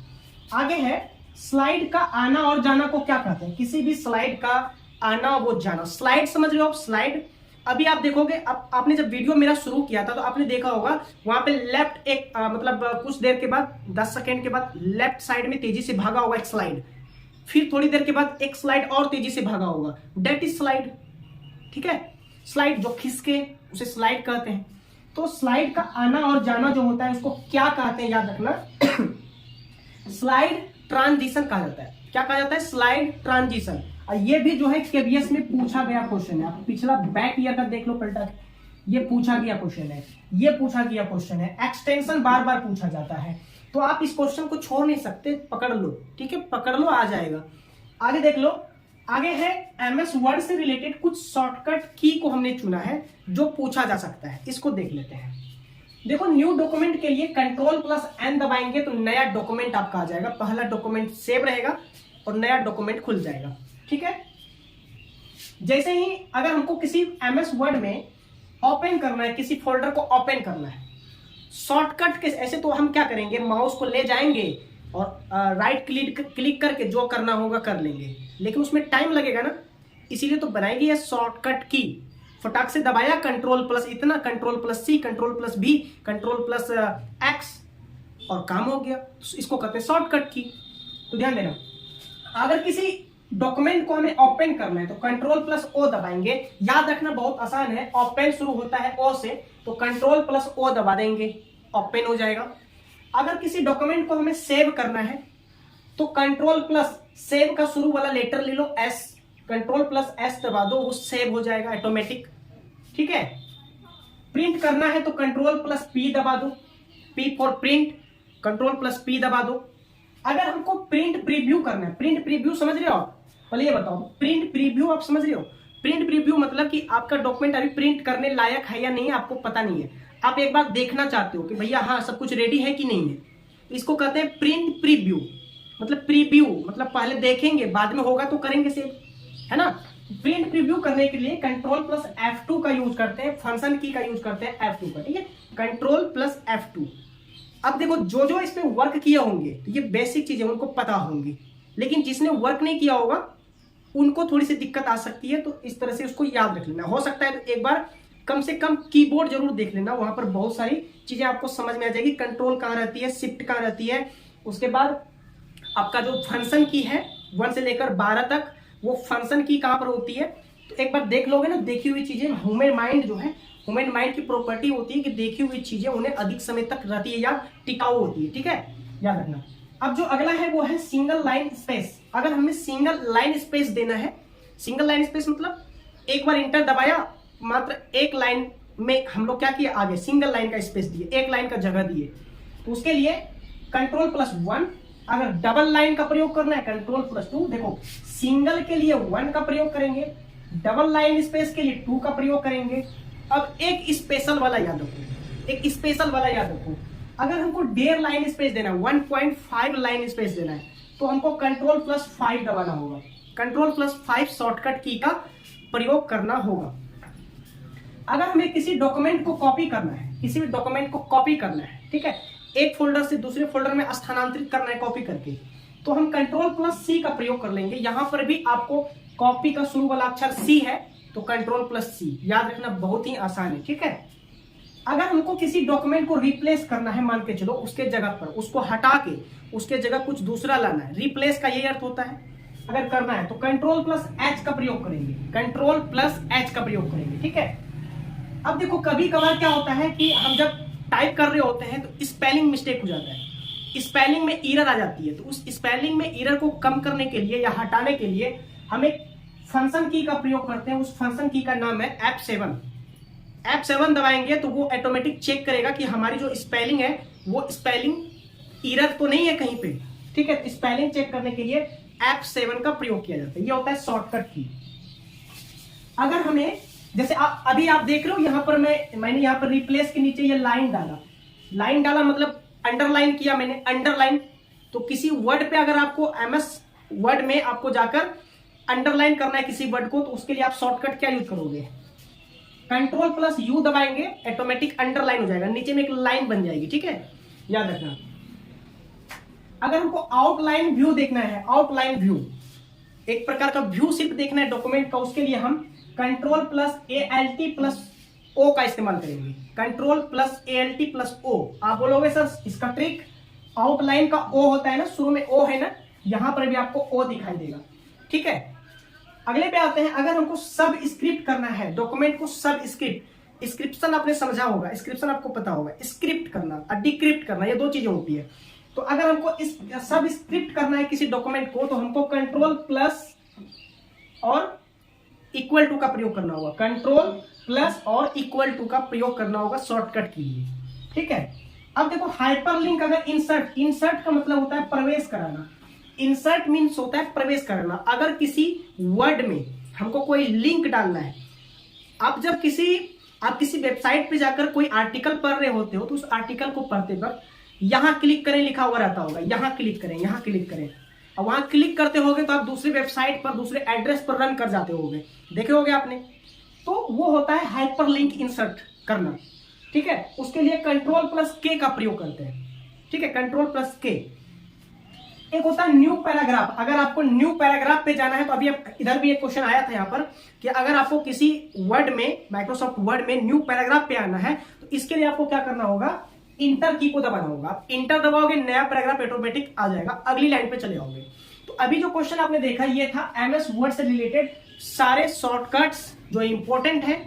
आगे है स्लाइड का आना और जाना को क्या कहते हैं? किसी भी स्लाइड का आना वो जाना, स्लाइड समझ रहे हो आप? स्लाइड अभी आप देखोगे, अब आपने जब वीडियो मेरा शुरू किया था तो आपने देखा होगा वहां पे लेफ्ट एक मतलब कुछ देर के बाद 10 सेकेंड के बाद लेफ्ट साइड में तेजी से भागा होगा एक स्लाइड, फिर थोड़ी देर के बाद एक स्लाइड और तेजी से भागा होगा, डेट इज स्लाइड, ठीक है, स्लाइड जो खिसके उसे स्लाइड कहते हैं। तो स्लाइड का आना और जाना जो होता है उसको क्या कहते हैं याद रखना, स्लाइड ट्रांजिशन कहा जाता है। क्या कहा जाता है? Slide transition. और ये भी जो है केबीएस में पूछा गया क्वेश्चन है, आप पिछला बैक ईयर का देख लो पलटा के, ये पूछा गया क्वेश्चन है, ये पूछा गया क्वेश्चन है, एक्सटेंशन बार बार पूछा जाता है, तो आप इस क्वेश्चन को छोड़ नहीं सकते, पकड़ लो, ठीक है, पकड़ लो, आ जाएगा। आगे देख लो, आगे है एमएस वर्ड से रिलेटेड कुछ शॉर्टकट की को हमने चुना है जो पूछा जा सकता है, इसको देख लेते हैं। देखो, न्यू डॉक्यूमेंट के लिए Ctrl+N दबाएंगे तो नया डॉक्यूमेंट आपका आ जाएगा, पहला डॉक्यूमेंट सेव रहेगा और नया डॉक्यूमेंट खुल जाएगा, ठीक है। जैसे ही अगर हमको किसी एमएस वर्ड में ओपन करना है, किसी फोल्डर को ओपन करना है, शॉर्टकट के ऐसे तो हम क्या करेंगे, माउस को ले जाएंगे और राइट क्लिक करके जो करना होगा कर लेंगे, लेकिन उसमें टाइम लगेगा ना, इसीलिए तो बनाएगी ये शॉर्टकट की। फटाक से दबाया Ctrl+ इतना, Ctrl+C, Ctrl+V, Ctrl+X और काम हो गया, इसको कहते हैं शॉर्टकट की। तो ध्यान देना, अगर किसी डॉक्यूमेंट को हमें ओपन करना है तो Ctrl+O दबाएंगे, याद रखना बहुत आसान है, ओपन शुरू होता है O से, तो Ctrl+O दबा देंगे, ओपन हो जाएगा। अगर किसी डॉक्यूमेंट को हमें सेव करना है तो Ctrl+ सेव का शुरू वाला लेटर ले लो S, Ctrl+S दबा दो, वो सेव हो जाएगा ऑटोमेटिक, ठीक है। प्रिंट करना है तो Ctrl+P दबा दो, P फॉर प्रिंट, Ctrl+P दबा दो। अगर हमको प्रिंट प्रीव्यू करना है, प्रिंट प्रीव्यू समझ रहे हो आप? पहले ये बताओ, प्रिंट प्रीव्यू आप समझ रहे हो? प्रिंट प्रीव्यू मतलब कि आपका डॉक्यूमेंट अभी प्रिंट करने लायक है या नहीं है, आपको पता नहीं है, आप एक बार देखना चाहते हो कि भैया हाँ सब कुछ रेडी है कि नहीं है, इसको कहते हैं प्रिंट प्रीव्यू। मतलब प्रीव्यू, मतलब पहले देखेंगे बाद में होगा तो करेंगे सेव, है ना। प्रिंट प्रीव्यू करने के लिए कंट्रोल प्लस F2 का यूज करते हैं, फंक्शन की का यूज करते हैं F2 का, ठीक है, कंट्रोल प्लस F2। अब देखो जो जो इस पे वर्क किया होंगे तो ये बेसिक चीजें उनको पता होंगी, लेकिन जिसने वर्क नहीं किया होगा उनको थोड़ी सी दिक्कत आ सकती है, तो इस तरह से उसको याद रख लेना। हो सकता है तो एक बार कम से कम कीबोर्ड जरूर देख लेना, वहां पर बहुत सारी चीजें आपको समझ में आ जाएगी। कंट्रोल कहाँ रहती है, शिफ्ट कहाँ रहती है, उसके बाद आपका जो फंक्शन की है 1 से लेकर 12 तक, वो फंक्शन की कहाँ पर होती है, तो एक बार देख लोगे ना। देखी हुई चीजें, ह्यूमन माइंड जो है, ह्यूमन माइंड की प्रॉपर्टी होती है कि देखी हुई चीजें उन्हें अधिक समय तक रहती है या टिकाऊ होती है, ठीक है, याद रखना। अब जो अगला है वो है सिंगल लाइन स्पेस। अगर हमें सिंगल लाइन स्पेस देना है, सिंगल लाइन स्पेस मतलब एक बार इंटर दबाया, मात्र एक लाइन में हम लोग क्या किए, आगे सिंगल लाइन का स्पेस दिए, एक लाइन का जगह दिए, तो उसके लिए कंट्रोल प्लस 1। अगर डबल लाइन का प्रयोग करना है कंट्रोल प्लस 2। देखो सिंगल के लिए 1 का प्रयोग करेंगे, डबल लाइन स्पेस के लिए 2 का प्रयोग करेंगे। अब एक स्पेशल वाला याद रखो, एक स्पेशल वाला याद रखो, अगर हमको 1.5 लाइन स्पेस देना है, 1.5 लाइन स्पेस देना है, तो हमको कंट्रोल प्लस 5 दबाना होगा। कंट्रोल प्लस 5 शॉर्टकट की का प्रयोग करना होगा। अगर हमें किसी डॉक्यूमेंट को कॉपी करना है, किसी भी डॉक्यूमेंट को कॉपी करना है, ठीक है, एक फोल्डर से दूसरे फोल्डर में स्थानांतरित करना है कॉपी करके, तो हम कंट्रोल प्लस C का प्रयोग कर लेंगे। यहां पर भी आपको कॉपी का शुरू वाला अक्षर C है, तो कंट्रोल प्लस C याद रखना, बहुत ही आसान है, ठीक है। अगर हमको किसी डॉक्यूमेंट को रिप्लेस करना है, मान के चलो उसके जगह पर उसको हटा के उसके जगह कुछ दूसरा लाना है, रिप्लेस का ये अर्थ होता है। अगर करना है तो कंट्रोल प्लस H का प्रयोग करेंगे, कंट्रोल प्लस H का प्रयोग करेंगे, ठीक है। अब देखो कभी कभार क्या होता है कि हम जब टाइप कर रहे होते हैं तो स्पेलिंग मिस्टेक हो जाता है, स्पेलिंग में एरर आ जाती है, तो उस स्पेलिंग में एरर को कम करने के लिए या हटाने के लिए हम एक फंक्शन की का प्रयोग करते हैं। उस फंक्शन की का नाम है F7। F7 दबाएंगे तो वो ऑटोमेटिक चेक करेगा कि हमारी जो स्पेलिंग है वो स्पेलिंग एरर तो नहीं है कहीं पे, ठीक है। स्पेलिंग चेक करने के लिए F7 का प्रयोग किया जाता है, ये होता है शॉर्टकट की। अगर हमें जैसे अभी आप देख रहे हो यहाँ पर मैंने यहाँ पर रिप्लेस के नीचे ये लाइन डाला मतलब अंडरलाइन किया मैंने, अंडरलाइन। तो किसी वर्ड पे अगर आपको MS वर्ड में आपको जाकर अंडरलाइन करना है किसी वर्ड को, तो उसके लिए आप शॉर्टकट क्या यूज करोगे, कंट्रोल प्लस U दबाएंगे, ऑटोमेटिक अंडरलाइन हो जाएगा, नीचे में एक लाइन बन जाएगी, ठीक है, याद रखना। अगर हमको आउटलाइन व्यू देखना है, आउटलाइन व्यू एक प्रकार का व्यू सिर्फ देखना है डॉक्यूमेंट का, उसके लिए हम control plus ALT plus O का इस्तेमाल करेंगे। Control plus ALT plus O। आप बोलोगे सर इसका ट्रिक, आउटलाइन का O होता है ना, शुरू में O है ना, यहां पर भी आपको O दिखाई देगा, ठीक है। अगले पे आते हैं, अगर हमको सब स्क्रिप्ट करना है डॉक्यूमेंट को, सब स्क्रिप्ट, स्क्रिप्शन आपने समझा होगा, स्क्रिप्शन आपको पता होगा, स्क्रिप्ट करना और डिक्रिप्ट करना, ये दो चीजें होती है। तो अगर हमको इस सब स्क्रिप्ट करना है किसी डॉक्यूमेंट को, तो हमको कंट्रोल प्लस और इक्वल टू का प्रयोग करना होगा, कंट्रोल प्लस और इक्वल टू का प्रयोग करना होगा शॉर्टकट के लिए, ठीक है। अब देखो हाइपरलिंक, अगर इंसर्ट का मतलब होता है प्रवेश कराना, इंसर्ट मीन्स होता है प्रवेश करना। अगर किसी वर्ड में हमको कोई लिंक डालना है, आप किसी वेबसाइट पे जाकर कोई आर्टिकल पढ़ रहे होते हो, तो उस आर्टिकल को पढ़ते वक्त यहां क्लिक करें लिखा हुआ रहता होगा, यहां क्लिक करें, यहां क्लिक करें, और वहां क्लिक करते होगे तो आप दूसरी वेबसाइट पर दूसरे एड्रेस पर रन कर जाते होगे, देखे होगे आपने। तो वो होता है हाइपरलिंक इंसर्ट करना, ठीक है। उसके लिए कंट्रोल प्लस K का प्रयोग करते हैं, ठीक है, कंट्रोल प्लस K। एक होता है न्यू पैराग्राफ। अगर आपको न्यू पैराग्राफ पे जाना है, तो अभी इधर भी एक क्वेश्चन आया था यहाँ पर कि अगर आपको किसी वर्ड में, माइक्रोसॉफ्ट वर्ड में न्यू पैराग्राफ पे आना है, तो इसके लिए आपको क्या करना होगा, इंटर की को दबाना होगा। आप इंटर दबाओगे, नया पैराग्राफ ऑटोमेटिक आ जाएगा, अगली लाइन पे चले जाओगे। तो अभी जो क्वेश्चन आपने देखा ये था MS वर्ड से रिलेटेड सारे शॉर्टकट्स जो इंपॉर्टेंट है,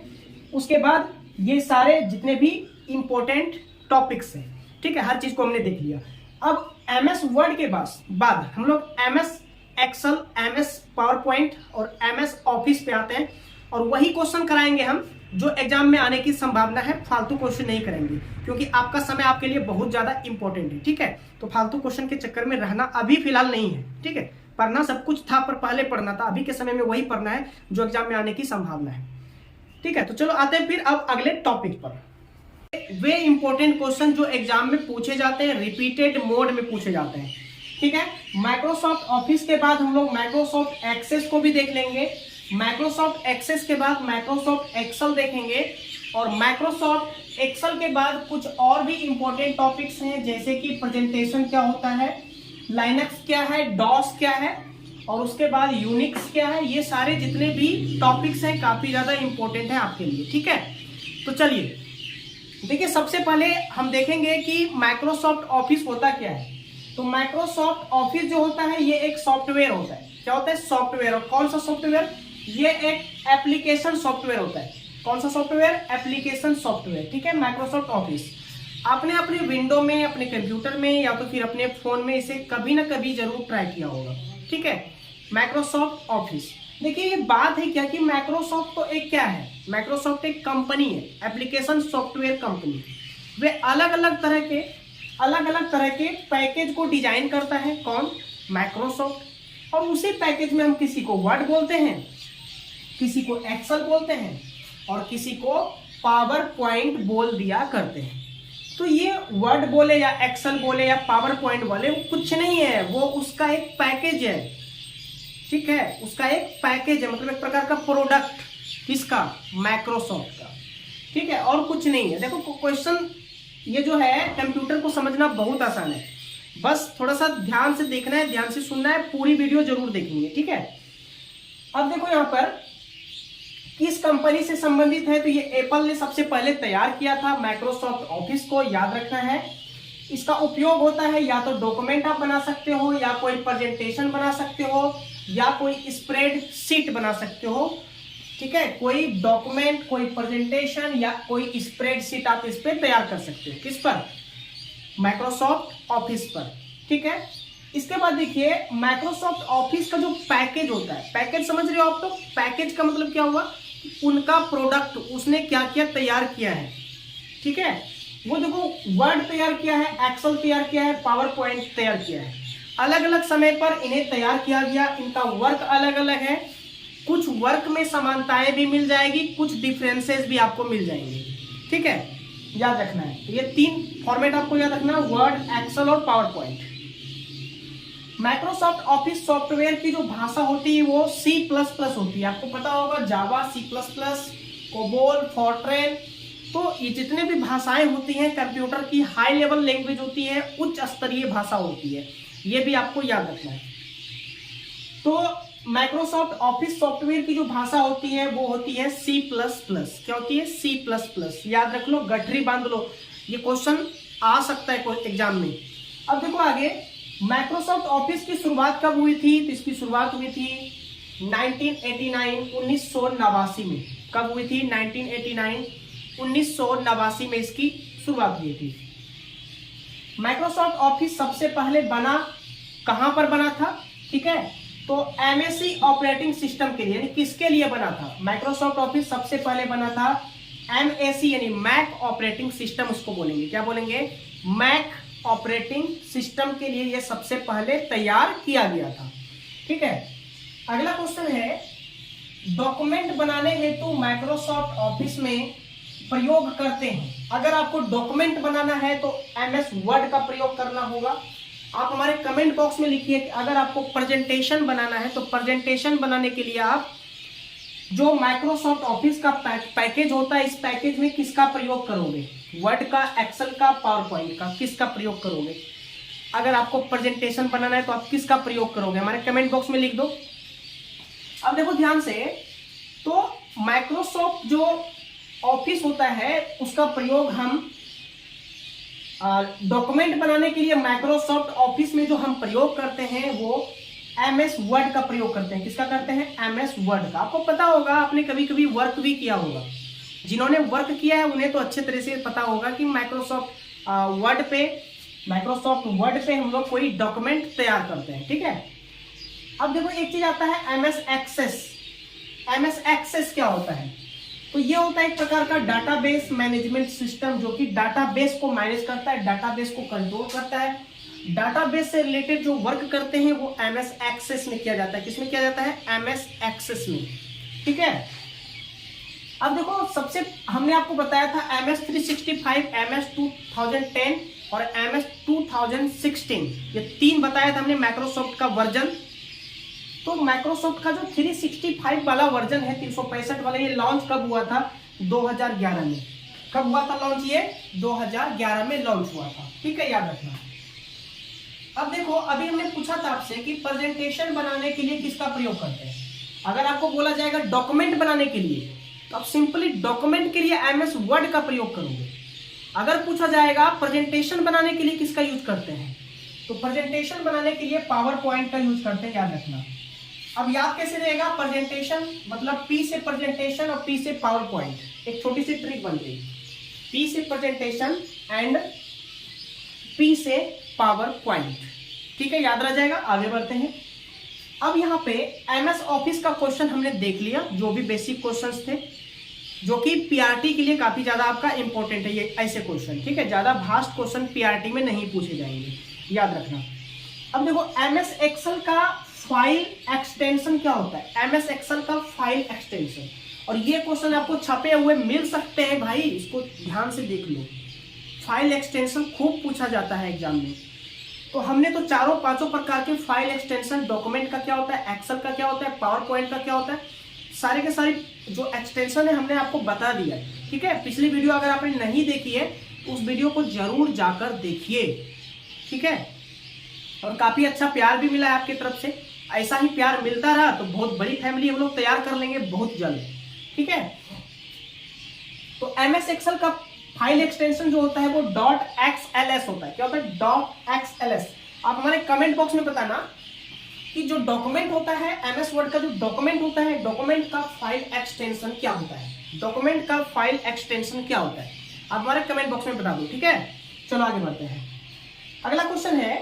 उसके बाद ये सारे जितने भी इंपॉर्टेंट टॉपिक्स हैं, ठीक है, हर चीज को हमने देख लिया। अब MS वर्ड के बाद हम लोग MS Excel, MS PowerPoint और MS ऑफिस पे आते हैं, और वही क्वेश्चन कराएंगे हम जो एग्जाम में आने की संभावना है। फालतू क्वेश्चन नहीं करेंगे, क्योंकि आपका समय आपके लिए बहुत ज्यादा इंपॉर्टेंट है, ठीक है। तो फालतू क्वेश्चन के चक्कर में रहना अभी फिलहाल नहीं है, ठीक है। पढ़ना सब कुछ था, पर पहले पढ़ना था, अभी के समय में वही पढ़ना है जो एग्जाम में आने की संभावना है, ठीक है। तो चलो आते हैं फिर अब अगले टॉपिक पर। वे इंपॉर्टेंट क्वेश्चन जो एग्जाम में पूछे जाते हैं, रिपीटेड मोड में पूछे जाते हैं। ठीक है। माइक्रोसॉफ्ट ऑफिस के बाद हम लोग माइक्रोसॉफ्ट एक्सेस को भी देख लेंगे। माइक्रोसॉफ्ट एक्सेस के बाद माइक्रोसॉफ्ट एक्सेल देखेंगे, और माइक्रोसॉफ्ट एक्सेल के बाद कुछ और भी इंपॉर्टेंट टॉपिक्स हैं, जैसे कि प्रेजेंटेशन क्या होता है, लाइनक्स क्या है, डॉस क्या है, और उसके बाद यूनिक्स क्या है। ये सारे जितने भी टॉपिक्स हैं काफी ज्यादा इंपॉर्टेंट है आपके लिए, ठीक है। तो चलिए देखिए, सबसे पहले हम देखेंगे कि माइक्रोसॉफ्ट ऑफिस होता क्या है। तो माइक्रोसॉफ्ट ऑफिस जो होता है ये एक सॉफ्टवेयर होता है। क्या होता है? सॉफ्टवेयर। और कौन सा सॉफ्टवेयर? ये एक एप्लीकेशन सॉफ्टवेयर होता है। कौन सा सॉफ्टवेयर? एप्लीकेशन सॉफ्टवेयर, ठीक है। माइक्रोसॉफ्ट ऑफिस आपने अपने विंडो में, अपने कंप्यूटर में, या तो फिर अपने फोन में इसे कभी ना कभी जरूर ट्राई किया होगा, ठीक है। माइक्रोसॉफ्ट ऑफिस, देखिए ये बात है क्या कि माइक्रोसॉफ्ट तो एक क्या है, माइक्रोसॉफ्ट एक कंपनी है, एप्लीकेशन सॉफ्टवेयर कंपनी। वे अलग अलग तरह के पैकेज को डिजाइन करता है। कौन? माइक्रोसॉफ्ट। और उसी पैकेज में हम किसी को वर्ड बोलते हैं, किसी को एक्सेल बोलते हैं, और किसी को पावर पॉइंट बोल दिया करते हैं। तो ये वर्ड बोले या एक्सेल बोले या पावर पॉइंट बोले, वो कुछ नहीं है, वो उसका एक पैकेज है, ठीक है। उसका एक पैकेज है, मतलब एक प्रकार का प्रोडक्ट। किसका? माइक्रोसॉफ्ट का, ठीक है, और कुछ नहीं है। देखो क्वेश्चन ये जो है कंप्यूटर को समझना बहुत आसान है, बस थोड़ा सा ध्यान से देखना है, ध्यान से सुनना है, पूरी वीडियो जरूर देखेंगे, ठीक है। अब देखो यहाँ पर किस कंपनी से संबंधित है, तो ये एप्पल ने सबसे पहले तैयार किया था माइक्रोसॉफ्ट ऑफिस को, याद रखना है। इसका उपयोग होता है या तो डॉक्यूमेंट आप बना सकते हो, या कोई प्रेजेंटेशन बना सकते हो, या कोई स्प्रेड शीट बना सकते हो, ठीक है। कोई डॉक्यूमेंट, कोई प्रेजेंटेशन या कोई स्प्रेड शीट आप इस पर तैयार कर सकते हो। किस पर? माइक्रोसॉफ्ट ऑफिस पर, ठीक है। इसके बाद देखिए माइक्रोसॉफ्ट ऑफिस का जो पैकेज होता है, पैकेज समझ रहे हो आप? तो पैकेज का मतलब क्या हुआ? उनका प्रोडक्ट, उसने क्या क्या तैयार किया है, ठीक है। वो देखो वर्ड तैयार किया है, एक्सेल तैयार किया है, पावर पॉइंट तैयार किया है। अलग अलग समय पर इन्हें तैयार किया गया, इनका वर्क अलग अलग है। कुछ वर्क में समानताएं भी मिल जाएगी, कुछ डिफरेंसेस भी आपको मिल जाएंगे, ठीक है। याद रखना है ये तीन फॉर्मेट आपको याद रखना, वर्ड, एक्सेल और power point. Microsoft office software की जो भाषा होती है वो C++ होती है। आपको पता होगा जावा, C++, कोबोल, फॉर्ट्रेन, तो ये जितने भी भाषाएं होती हैं कंप्यूटर की हाई लेवल लैंग्वेज होती है, उच्च स्तरीय भाषा होती है, ये भी आपको याद रखना है। तो माइक्रोसॉफ्ट ऑफिस सॉफ्टवेयर की जो भाषा होती है वो होती है C++। क्या होती है? C++। याद रख लो, गठरी बांध लो, ये क्वेश्चन आ सकता है कोई एग्जाम में। अब देखो आगे, माइक्रोसॉफ्ट ऑफिस की शुरुआत कब हुई थी? तो इसकी शुरुआत हुई थी 1989 में। कब हुई थी? 1989 में इसकी शुरुआत हुई थी। माइक्रोसॉफ्ट ऑफिस सबसे पहले बना कहां पर बना था, ठीक है? तो एमएससी ऑपरेटिंग सिस्टम के लिए, यानी किसके लिए बना था? माइक्रोसॉफ्ट ऑफिस सबसे पहले बना था एमएसी यानी मैक ऑपरेटिंग सिस्टम, उसको बोलेंगे, क्या बोलेंगे? मैक ऑपरेटिंग सिस्टम के लिए यह सबसे पहले तैयार किया गया था, ठीक है। अगला क्वेश्चन है, डॉक्यूमेंट बनाने हेतु माइक्रोसॉफ्ट ऑफिस में प्रयोग करते हैं। अगर आपको डॉक्यूमेंट बनाना है तो एमएस वर्ड का प्रयोग करना होगा। आप हमारे कमेंट बॉक्स में लिखिए कि अगर आपको प्रेजेंटेशन बनाना है तो प्रेजेंटेशन बनाने के लिए आप जो माइक्रोसॉफ्ट ऑफिस का पैकेज होता है, इस पैकेज में किसका प्रयोग करोगे? वर्ड का, एक्सेल का, पावर पॉइंट का, किसका प्रयोग करोगे? अगर आपको प्रेजेंटेशन बनाना है तो आप किसका प्रयोग करोगे? हमारे कमेंट बॉक्स में लिख दो। अब देखो ध्यान से, तो माइक्रोसॉफ्ट जो ऑफिस होता है उसका प्रयोग हम डॉक्यूमेंट बनाने के लिए माइक्रोसॉफ्ट ऑफिस में जो हम प्रयोग करते हैं वो एमएस वर्ड का प्रयोग करते हैं। किसका करते हैं? एमएस वर्ड का। आपको पता होगा, आपने कभी कभी वर्क भी किया होगा। जिन्होंने वर्क किया है उन्हें तो अच्छे तरह से पता होगा कि माइक्रोसॉफ्ट वर्ड पे हम लोग कोई डॉक्यूमेंट तैयार करते हैं, ठीक है। अब देखो एक चीज आता है एमएस एक्सेस। एमएस एक्सेस क्या होता है? तो ये होता है एक प्रकार का डाटाबेस मैनेजमेंट सिस्टम, जो कि डाटाबेस को मैनेज करता है, डाटाबेस को कंट्रोल करता है। डाटाबेस से रिलेटेड जो वर्क करते हैं वो एमएस एक्सेस में किया जाता है। किसमें किया जाता है? एमएस एक्सेस में, ठीक है। अब देखो, सबसे हमने आपको बताया था MS365, MS 2010 और MS 2016, ये 3 बताया था हमने माइक्रोसॉफ्ट का वर्जन। तो माइक्रोसॉफ्ट का जो 365 वाला वर्जन है, 365 वाला, ये लॉन्च कब हुआ था? 2011 में। कब हुआ था लॉन्च? ये 2011 में लॉन्च हुआ था, ठीक है, याद रखना। अब देखो, अभी हमने पूछा था आपसे कि प्रेजेंटेशन बनाने के लिए किसका प्रयोग करते हैं। अगर आपको बोला जाएगा डॉक्यूमेंट बनाने के लिए, तो आप सिंपली डॉक्यूमेंट के लिए MS वर्ड का प्रयोग करोगे। अगर पूछा जाएगा प्रेजेंटेशन बनाने के लिए किसका यूज करते हैं, तो प्रेजेंटेशन बनाने के लिए पावर पॉइंट का यूज करते हैं, याद रखना। अब याद कैसे रहेगा? प्रेजेंटेशन मतलब P से प्रेजेंटेशन और P से पावर पॉइंट। एक छोटी सी ट्रिक बन गई, P से प्रेजेंटेशन एंड P से पावर पॉइंट, ठीक है, याद रह जाएगा। आगे बढ़ते हैं। अब यहाँ पे MS ऑफिस का क्वेश्चन हमने देख लिया, जो भी बेसिक क्वेश्चंस थे, जो कि PRT के लिए काफी ज्यादा आपका इंपॉर्टेंट है ये ऐसे क्वेश्चन, ठीक है। ज्यादा भास्ट क्वेश्चन PRT में नहीं पूछे जाएंगे, याद रखना। अब देखो, MS एक्सेल का फाइल एक्सटेंशन क्या होता है? MS एक्सेल का फाइल एक्सटेंशन, और ये क्वेश्चन आपको छपे हुए मिल सकते हैं भाई, इसको ध्यान से देख लो। फाइल एक्सटेंशन खूब पूछा जाता है एग्जाम में। तो हमने तो चारों पांचों प्रकार के फाइल एक्सटेंशन, डॉक्यूमेंट का क्या होता है, एक्सेल का क्या होता है, पावर पॉइंट का क्या होता है, सारे के सारे जो एक्सटेंशन है हमने आपको बता दिया है, ठीक है। पिछली वीडियो अगर आपने नहीं देखी है तो उस वीडियो को जरूर जाकर देखिए, ठीक है। और काफी अच्छा प्यार भी मिला है आपकी तरफ से। ऐसा ही प्यार मिलता रहा तो बहुत बड़ी फैमिली हम लोग तैयार कर लेंगे बहुत जल्द, ठीक है। तो MS एक्सेल का फाइल एक्सटेंशन जो होता है वो .xls होता है। क्या होता है? .xls। आप हमारे कमेंट बॉक्स में बताना कि जो डॉक्यूमेंट होता है, MS वर्ड का जो डॉक्यूमेंट होता है, डॉक्यूमेंट का फाइल एक्सटेंशन क्या होता है, डॉक्यूमेंट का फाइल एक्सटेंशन क्या होता है, आप हमारे कमेंट बॉक्स में बता दो, ठीक है। चलो आगे बढ़ते हैं। अगला क्वेश्चन है,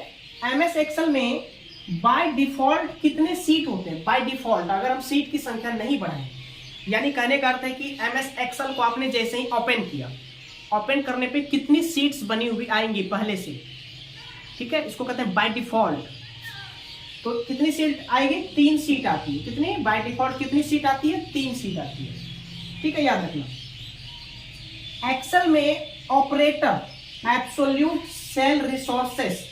MS एक्सेल में बाय डिफॉल्ट कितने सीट होते हैं? बाय डिफॉल्ट अगर हम सीट की संख्या नहीं बढ़ाएं, यानी कहने का अर्थ है कि MS एक्सेल को आपने जैसे ही ओपन किया, ओपन करने पे कितनी सीट्स बनी हुई आएंगी पहले से, ठीक है, इसको कहते हैं बाय डिफॉल्ट। तो कितनी सीट आएगी? 3 सीट आती है। कितनी? बाय डिफॉल्ट कितनी सीट आती है? 3 सीट आती है, ठीक है, याद रखना। एक्सेल में ऑपरेटर एब्सोल्यूट सेल रिसोर्सेस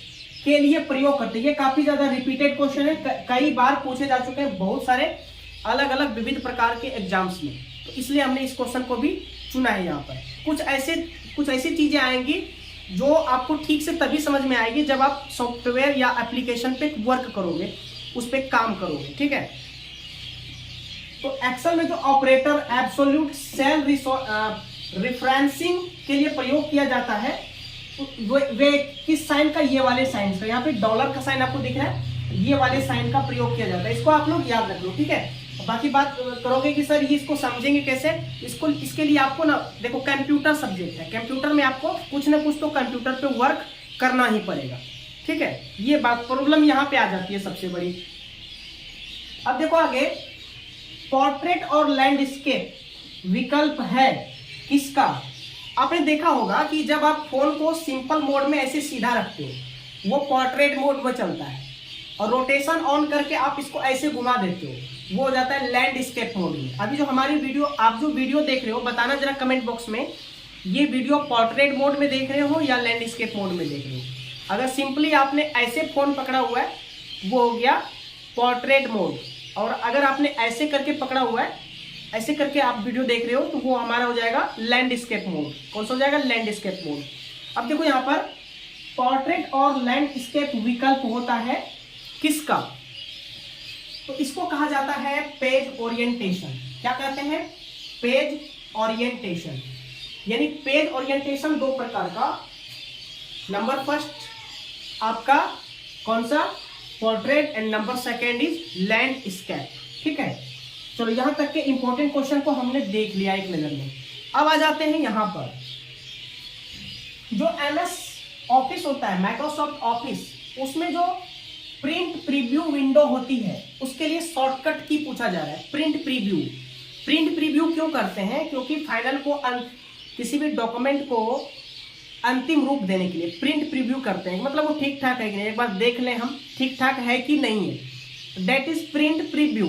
के लिए प्रयोग करते हैं। ये काफी ज्यादा रिपीटेड क्वेश्चन है, कई बार पूछे जा चुके हैं बहुत सारे अलग अलग विविध प्रकार के एग्जाम्स में, तो इसलिए हमने इस क्वेश्चन को भी चुना है। यहाँ पर कुछ ऐसी चीजें आएंगी जो आपको ठीक से तभी समझ में आएगी जब आप सॉफ्टवेयर या एप्लीकेशन पे वर्क करोगे, उस पे काम करोगे, ठीक है। तो एक्सेल में जो ऑपरेटर एब्सोल्यूट सेल रिफरेंसिंग के लिए प्रयोग किया जाता है, वे किस साइन का? ये वाले साइन का। यहाँ पे डॉलर का साइन आपको दिख रहा है, ये वाले साइन का प्रयोग किया जाता है। इसको आप लोग याद रख लो, ठीक है। बाकी बात करोगे कि सर ये इसको समझेंगे कैसे, इसके लिए आपको ना, देखो कंप्यूटर सब्जेक्ट है, कंप्यूटर में आपको कुछ ना कुछ तो कंप्यूटर पे वर्क करना ही पड़ेगा, ठीक है। ये बात प्रॉब्लम यहाँ पे आ जाती है सबसे बड़ी। अब देखो आगे, पोर्ट्रेट और लैंडस्केप विकल्प है किसका? आपने देखा होगा कि जब आप फोन को सिंपल मोड में ऐसे सीधा रखते हो, वो पोर्ट्रेट मोड में चलता है, और रोटेशन ऑन करके आप इसको ऐसे घुमा देते हो, वो हो जाता है लैंडस्केप मोड में। अभी जो हमारी वीडियो, आप जो वीडियो देख रहे हो, बताना जरा कमेंट बॉक्स में, ये वीडियो पोर्ट्रेट मोड में देख रहे हो या लैंडस्केप मोड में देख रहे हो। अगर सिंपली आपने ऐसे फोन पकड़ा हुआ है, वो हो गया पोर्ट्रेट मोड, और अगर आपने ऐसे करके पकड़ा हुआ है, ऐसे करके आप वीडियो देख रहे हो, तो वो हमारा हो जाएगा लैंडस्केप मोड। कौन सा हो जाएगा? Landscape mode. अब देखो यहाँ पर पोर्ट्रेट और लैंडस्केप विकल्प होता है किसका? तो इसको कहा जाता है पेज ओरिएंटेशन। क्या कहते हैं? Page orientation. यानी पेज ओरिएंटेशन 2 प्रकार का। नंबर फर्स्ट आपका कौन सा? Portrait, and number second is landscape, ठीक है। चलो यहां तक के इंपॉर्टेंट क्वेश्चन को हमने देख लिया एक नजर में। अब आ जाते हैं यहां पर, जो MS ऑफिस होता है, माइक्रोसॉफ्ट ऑफिस, उसमें जो प्रिंट प्रीव्यू विंडो होती है, उसके लिए शॉर्टकट की पूछा जा रहा है। Print preview. प्रिंट प्रीव्यू क्यों करते हैं? क्योंकि फाइनल को किसी भी डॉक्यूमेंट को अंतिम रूप देने के लिए प्रिंट प्रीव्यू करते हैं। मतलब वो ठीक ठाक है कि नहीं, एक बार देख लें हम ठीक ठाक है कि नहीं है, दैट इज प्रिंट प्रीव्यू।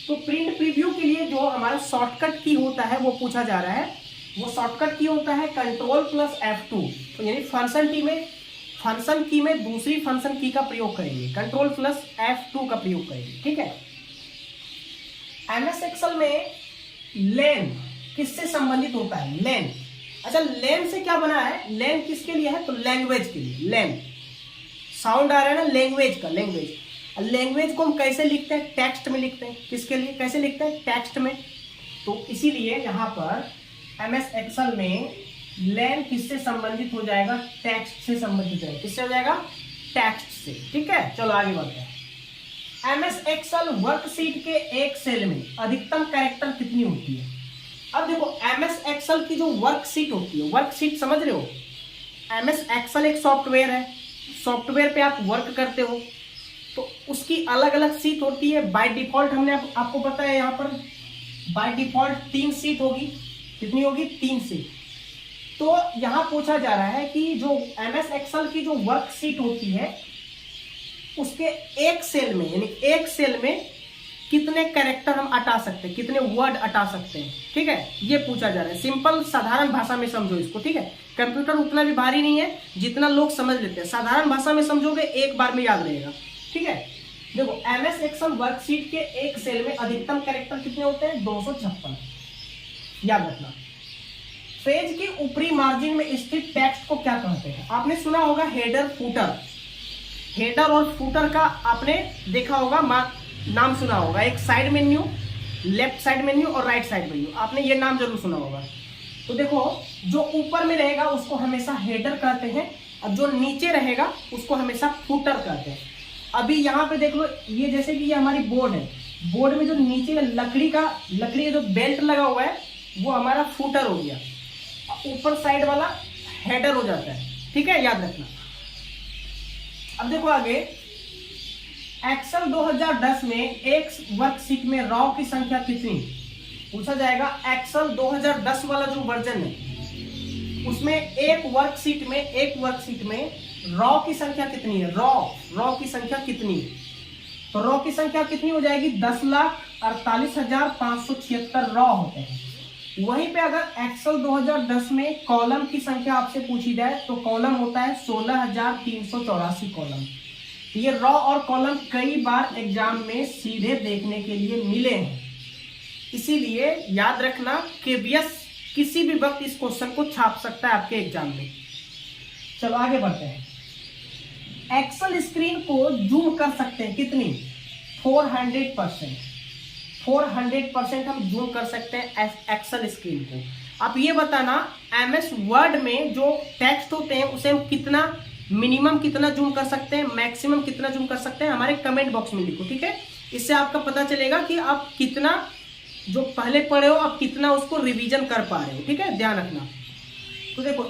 तो प्रिंट प्रीव्यू के लिए जो हमारा शॉर्टकट की होता है वो पूछा जा रहा है। वो शॉर्टकट की होता है कंट्रोल प्लस F2। तो यानी फंक्शन की में दूसरी फंक्शन की का प्रयोग करेंगे, कंट्रोल प्लस F2 का प्रयोग करेंगे। ठीक है। एमएस एक्सेल में लेन किससे संबंधित होता है? लेन। अच्छा, लेन से क्या बना है? लेन किसके लिए है? तो लैंग्वेज के लिए। लेन साउंड आ रहा है ना, लैंग्वेज का। लैंग्वेज को हम कैसे लिखते हैं? टेक्स्ट में लिखते हैं। किसके लिए कैसे लिखते हैं? टेक्स्ट में। तो इसीलिए यहां पर एमएस एक्सेल में लेन किससे संबंधित हो जाएगा? टेक्स्ट से संबंधित है। किससे हो जाएगा? टेक्स्ट से। ठीक है, चलो आगे बढ़ते हैं। एमएस एक्सेल वर्कशीट के एक सेल में अधिकतम कैरेक्टर कितनी होती है? अब देखो, एमएस एक्सेल की जो वर्कशीट होती है, वर्कशीट समझ रहे हो? एमएस एक्सेल एक सॉफ्टवेयर है, सॉफ्टवेयर पे आप वर्क करते हो तो उसकी अलग अलग सीट होती है। बाय डिफॉल्ट हमने आपको बताया यहाँ पर बाय डिफॉल्ट 3 सीट होगी। कितनी होगी? 3 सीट। तो यहां पूछा जा रहा है कि जो एमएस एक्सेल की जो वर्कशीट होती है उसके एक सेल में, यानी एक सेल में कितने कैरेक्टर हम हटा सकते हैं, कितने वर्ड हटा सकते हैं। ठीक है, ये पूछा जा रहा है। सिंपल साधारण भाषा में समझो इसको। ठीक है, कंप्यूटर उतना भी भारी नहीं है जितना लोग समझ लेते हैं। साधारण भाषा में समझोगे एक बार में याद रहेगा। ठीक है, देखो एमएस एक्सेल वर्कशीट के एक सेल में अधिकतम कैरेक्टर कितने होते हैं? 256। याद रखना। पेज के ऊपरी मार्जिन में स्थित टेक्स्ट को क्या कहते हैं? आपने सुना होगा हेडर फुटर। हेडर और फुटर का आपने देखा होगा, नाम सुना होगा। एक side menu, left side menu और राइट साइड मेन्यू, आपने ये नाम जरूर सुना होगा। तो देखो, जो ऊपर में रहेगा उसको हमेशा हेडर कहते हैं और जो नीचे रहेगा उसको हमेशा फुटर कहते हैं। अभी यहाँ पे देख लो, ये जैसे कि ये हमारी बोर्ड है, बोर्ड में जो नीचे लकड़ी का जो बेल्ट लगा हुआ है वो हमारा फुटर हो गया, ऊपर साइड वाला हेडर हो जाता है। ठीक है, याद रखना। अब देखो आगे, एक्सेल 2010 में एक वर्कशीट में रॉ की संख्या कितनी? पूछा जाएगा। एक्सेल 2010 वाला जो वर्जन है उसमें एक वर्कशीट में रॉ की संख्या कितनी है? रॉ की संख्या कितनी? तो रॉ की संख्या कितनी हो जाएगी? 10,48,576 रॉ होते हैं। वहीं पे अगर एक्सेल 2010 में कॉलम की संख्या आपसे पूछी जाए तो कॉलम होता है 16,384 कॉलम। ये रॉ और कॉलम कई बार एग्जाम में सीधे देखने के लिए मिले हैं, इसीलिए याद रखना केवीएस किसी भी वक्त इस क्वेश्चन को छाप सकता है आपके एग्जाम में। चलो आगे बढ़ते हैं। एक्सेल स्क्रीन को जूम कर सकते हैं कितनी? 400%। 400% हम जूम कर सकते हैं एक्सेल स्क्रीन को। आप ये बताना, एमएस वर्ड में जो टेक्स्ट होते हैं उसे हम कितना मिनिमम कितना जूम कर सकते हैं, मैक्सिमम कितना जूम कर सकते हैं, हमारे कमेंट बॉक्स में लिखो। ठीक है, इससे आपका पता चलेगा कि आप कितना जो पहले पढ़े हो आप कितना उसको रिवीजन कर पा रहे हो। ठीक है, ध्यान रखना। तो देखो,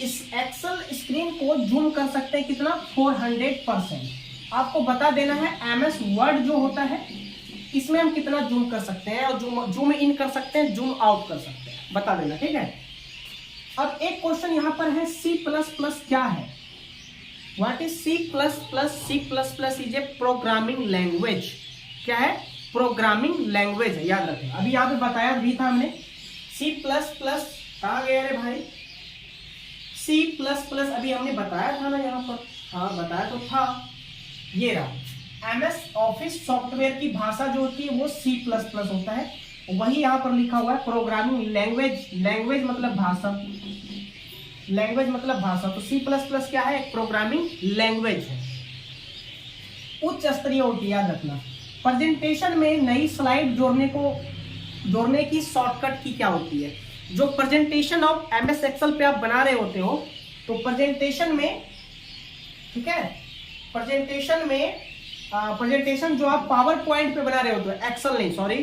इस एक्सेल स्क्रीन को जूम कर सकते हैं कितना? 400%। आपको बता देना है एमएस वर्ड जो होता है इसमें हम कितना जूम कर सकते हैं और जूम इन कर सकते हैं, जूम आउट कर सकते हैं, बता देना। ठीक है, अब एक क्वेश्चन यहां पर है, C++ क्या है? What is C++? Is a programming language. क्या है? प्रोग्रामिंग लैंग्वेज है, याद रखें। अभी यहाँ पे बताया भी था हमने। C++ कहाँ गया रे भाई? C++ अभी हमने बताया था ना यहाँ पर। हाँ बताया तो था, ये रहा। एमएस ऑफिस सॉफ्टवेयर की भाषा जो होती है वो C++ होता है, वही यहाँ पर लिखा हुआ है प्रोग्रामिंग लैंग्वेज। लैंग्वेज मतलब भाषा, लैंग्वेज मतलब भाषा। तो C++ क्या है? एक प्रोग्रामिंग लैंग्वेज है, उच्च स्तरीय होती है, याद रखना। प्रेजेंटेशन में नई स्लाइड जोड़ने की शॉर्टकट की क्या होती है? जो प्रेजेंटेशन ऑफ एमएस एक्सेल पे आप बना रहे होते हो तो प्रेजेंटेशन में, ठीक है, प्रेजेंटेशन जो आप पावर पॉइंट पे बना रहे होते हो, एक्सेल नहीं सॉरी,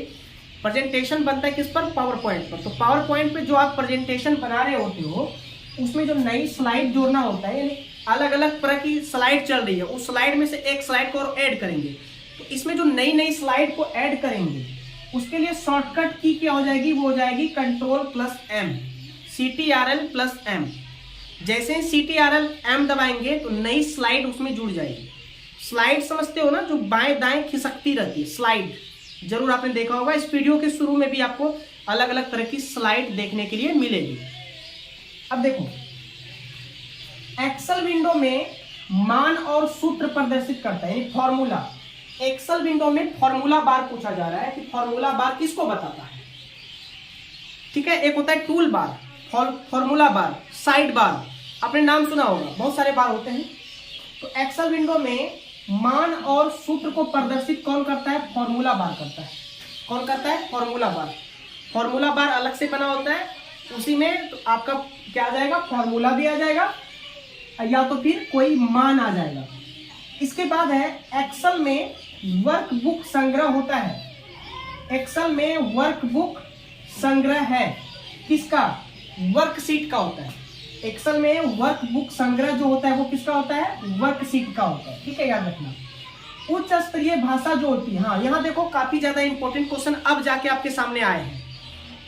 प्रेजेंटेशन बनता है किस पर? पावर पॉइंट पर। तो पावर पॉइंट पे जो आप प्रेजेंटेशन बना रहे होते हो उसमें जो नई स्लाइड जोड़ना होता है, यानी अलग अलग तरह की स्लाइड चल रही है, उस स्लाइड में से एक स्लाइड को और ऐड करेंगे। तो इसमें जो नई स्लाइड को ऐड करेंगे उसके लिए शॉर्टकट की क्या हो जाएगी? वो हो जाएगी Ctrl+M, CTRL+M। जैसे ही CTRL+M दबाएंगे तो नई स्लाइड उसमें जुड़ जाएगी। स्लाइड समझते हो ना, जो बाएं दाएं खिसकती रहती है, स्लाइड। जरूर आपने देखा होगा। इस वीडियो के शुरू में भी आपको अलग अलग तरह की स्लाइड देखने के लिए मिलेगी। अब देखो, एक्सेल विंडो में मान और सूत्र प्रदर्शित करता है, यानी फॉर्मूला। एक्सेल विंडो में फॉर्मूला बार पूछा जा रहा है कि फॉर्मूला बार किसको बताता है। ठीक है, एक होता है tool bar, formula bar, side bar, आपने नाम सुना होगा, बहुत सारे बार होते हैं। तो एक्सेल विंडो में मान और सूत्र को प्रदर्शित कौन करता है? फॉर्मूला बार करता है। कौन करता है? Formula bar. फॉर्मूला बार अलग से बना होता है, उसी में तो आपका क्या आ जाएगा? फॉर्मूला भी आ जाएगा या तो फिर कोई मान आ जाएगा। इसके बाद है एक्सेल में वर्कबुक संग्रह होता है। एक्सेल में वर्कबुक संग्रह है किसका? वर्कशीट का होता है। एक्सेल में वर्कबुक संग्रह जो होता है वो किसका होता है? वर्कशीट का होता है। ठीक है, याद रखना। उच्च स्तरीय भाषा जो होती है, हाँ यहाँ देखो काफी ज्यादा इंपॉर्टेंट क्वेश्चन अब जाके आपके सामने आए हैं।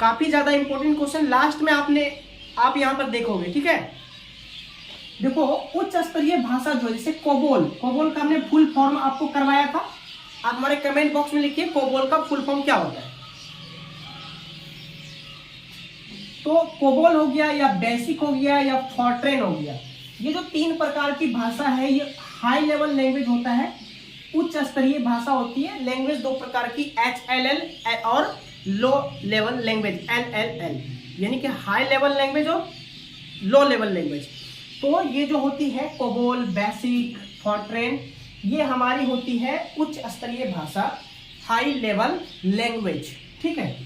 काफी ज्यादा इंपॉर्टेंट क्वेश्चन लास्ट में आप यहाँ पर देखोगे। ठीक है, देखो उच्च स्तरीय भाषा जो है, जैसे कोबोल, कोबोल का हमने फुल फॉर्म आपको करवाया था। आप हमारे कमेंट बॉक्स में लिखिए कोबोल का फुल फॉर्म क्या होता है। तो कोबोल हो गया या बेसिक हो गया या फॉर्ट्रेन हो गया, ये जो 3 प्रकार की भाषा है ये हाई लेवल लैंग्वेज होता है, उच्च स्तरीय भाषा होती है। लैंग्वेज 2 प्रकार की, HLL और लो लेवल लैंग्वेज LLL, यानी कि हाई लेवल लैंग्वेज और लो लेवल लैंग्वेज। तो ये जो होती है कोबोल, बेसिक, फॉर्ट्रेन, ये हमारी होती है उच्च स्तरीय भाषा, हाई लेवल लैंग्वेज। ठीक है,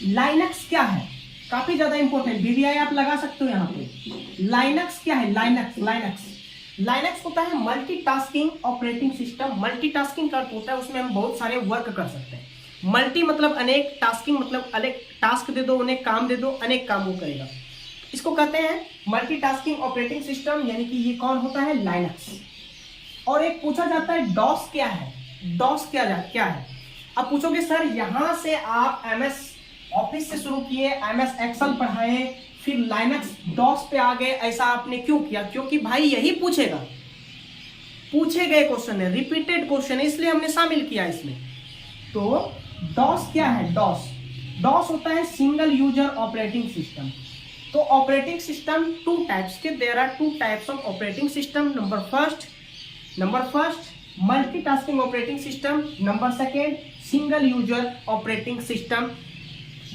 लाइनक्स क्या है? काफी ज्यादा इंपॉर्टेंट, VVI आप लगा सकते हो यहाँ पे। लाइनक्स क्या है? लाइनक्स होता है मल्टीटास्किंग ऑपरेटिंग सिस्टम। मल्टीटास्किंग का अर्थ होता है उसमें हम बहुत सारे वर्क कर सकते हैं। मल्टी मतलब अनेक, टास्किंग मतलब अनेक टास्क दे दो, उन्हें काम दे दो, अनेक काम वो करेगा, इसको कहते हैं मल्टीटास्किंग ऑपरेटिंग सिस्टम, यानी कि ये कौन होता है? लाइनक्स। और एक पूछा जाता है डॉस क्या है? डॉस क्या है? अब पूछोगे सर यहां से आप MS ऑफिस से शुरू किए, MS एक्सेल पढ़ाए, फिर लाइनक्स डॉस पे आ गए, ऐसा आपने क्यों किया? क्योंकि भाई यही पूछेगा, पूछे गए क्वेश्चन है, रिपीटेड क्वेश्चन है, इसलिए हमने शामिल किया इसमें। तो डॉस क्या है? डॉस होता है सिंगल यूजर ऑपरेटिंग सिस्टम। तो ऑपरेटिंग सिस्टम 2 टाइप्स के, there are 2 types of operating system. Number first multitasking operating system, number second single user operating system.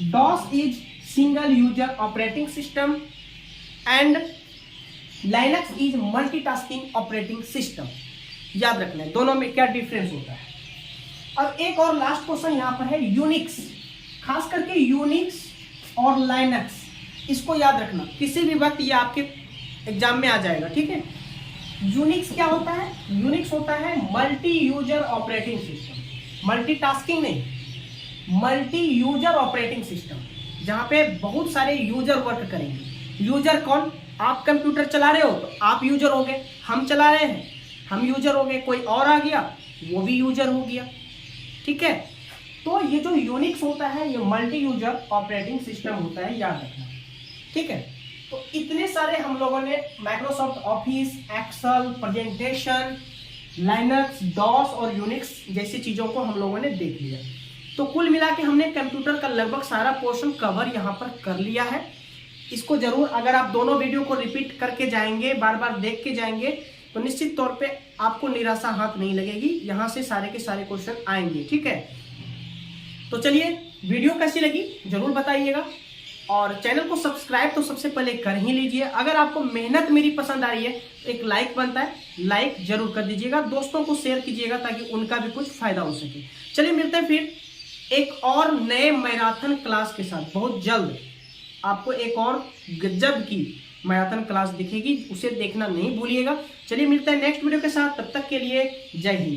DOS is single user operating system and Linux is multitasking operating system। याद रखना है दोनों में क्या difference होता है। अब एक और लास्ट क्वेश्चन यहाँ पर है यूनिक्स, खास करके यूनिक्स और लाइनक्स, इसको याद रखना, किसी भी वक्त ये आपके एग्जाम में आ जाएगा। ठीक है, यूनिक्स क्या होता है? यूनिक्स होता है multi user operating system, multitasking नहीं, मल्टी यूजर ऑपरेटिंग सिस्टम, जहां पे बहुत सारे यूजर वर्क करेंगे। यूजर कौन? आप कंप्यूटर चला रहे हो तो आप यूजर हो गए, हम चला रहे हैं हम यूजर हो गए, कोई और आ गया वो भी यूजर हो गया। ठीक है, तो ये जो यूनिक्स होता है ये मल्टी यूजर ऑपरेटिंग सिस्टम होता है, याद रखना। ठीक है, तो इतने सारे हम लोगों ने Microsoft office, Excel, presentation, Linux, DOS और यूनिक्स जैसी चीजों को हम लोगों ने देख लिया। तो कुल मिला के हमने कंप्यूटर का लगभग सारा पोर्शन कवर यहाँ पर कर लिया है। इसको जरूर, अगर आप दोनों वीडियो को रिपीट करके जाएंगे, बार बार देख के जाएंगे, तो निश्चित तौर पे आपको निराशा हाथ नहीं लगेगी, यहाँ से सारे के सारे क्वेश्चन आएंगे। ठीक है, तो चलिए वीडियो कैसी लगी जरूर बताइएगा, और चैनल को सब्सक्राइब तो सबसे पहले कर ही लीजिए। अगर आपको मेहनत मेरी पसंद आ रही है तो एक लाइक बनता है, लाइक जरूर कर दीजिएगा, दोस्तों को शेयर कीजिएगा ताकि उनका भी कुछ फायदा हो सके। चलिए मिलते हैं फिर एक और नए मैराथन क्लास के साथ। बहुत जल्द आपको एक और गजब की मैराथन क्लास दिखेगी, उसे देखना नहीं भूलिएगा। चलिए मिलते हैं नेक्स्ट वीडियो के साथ, तब तक के लिए जय हिंद।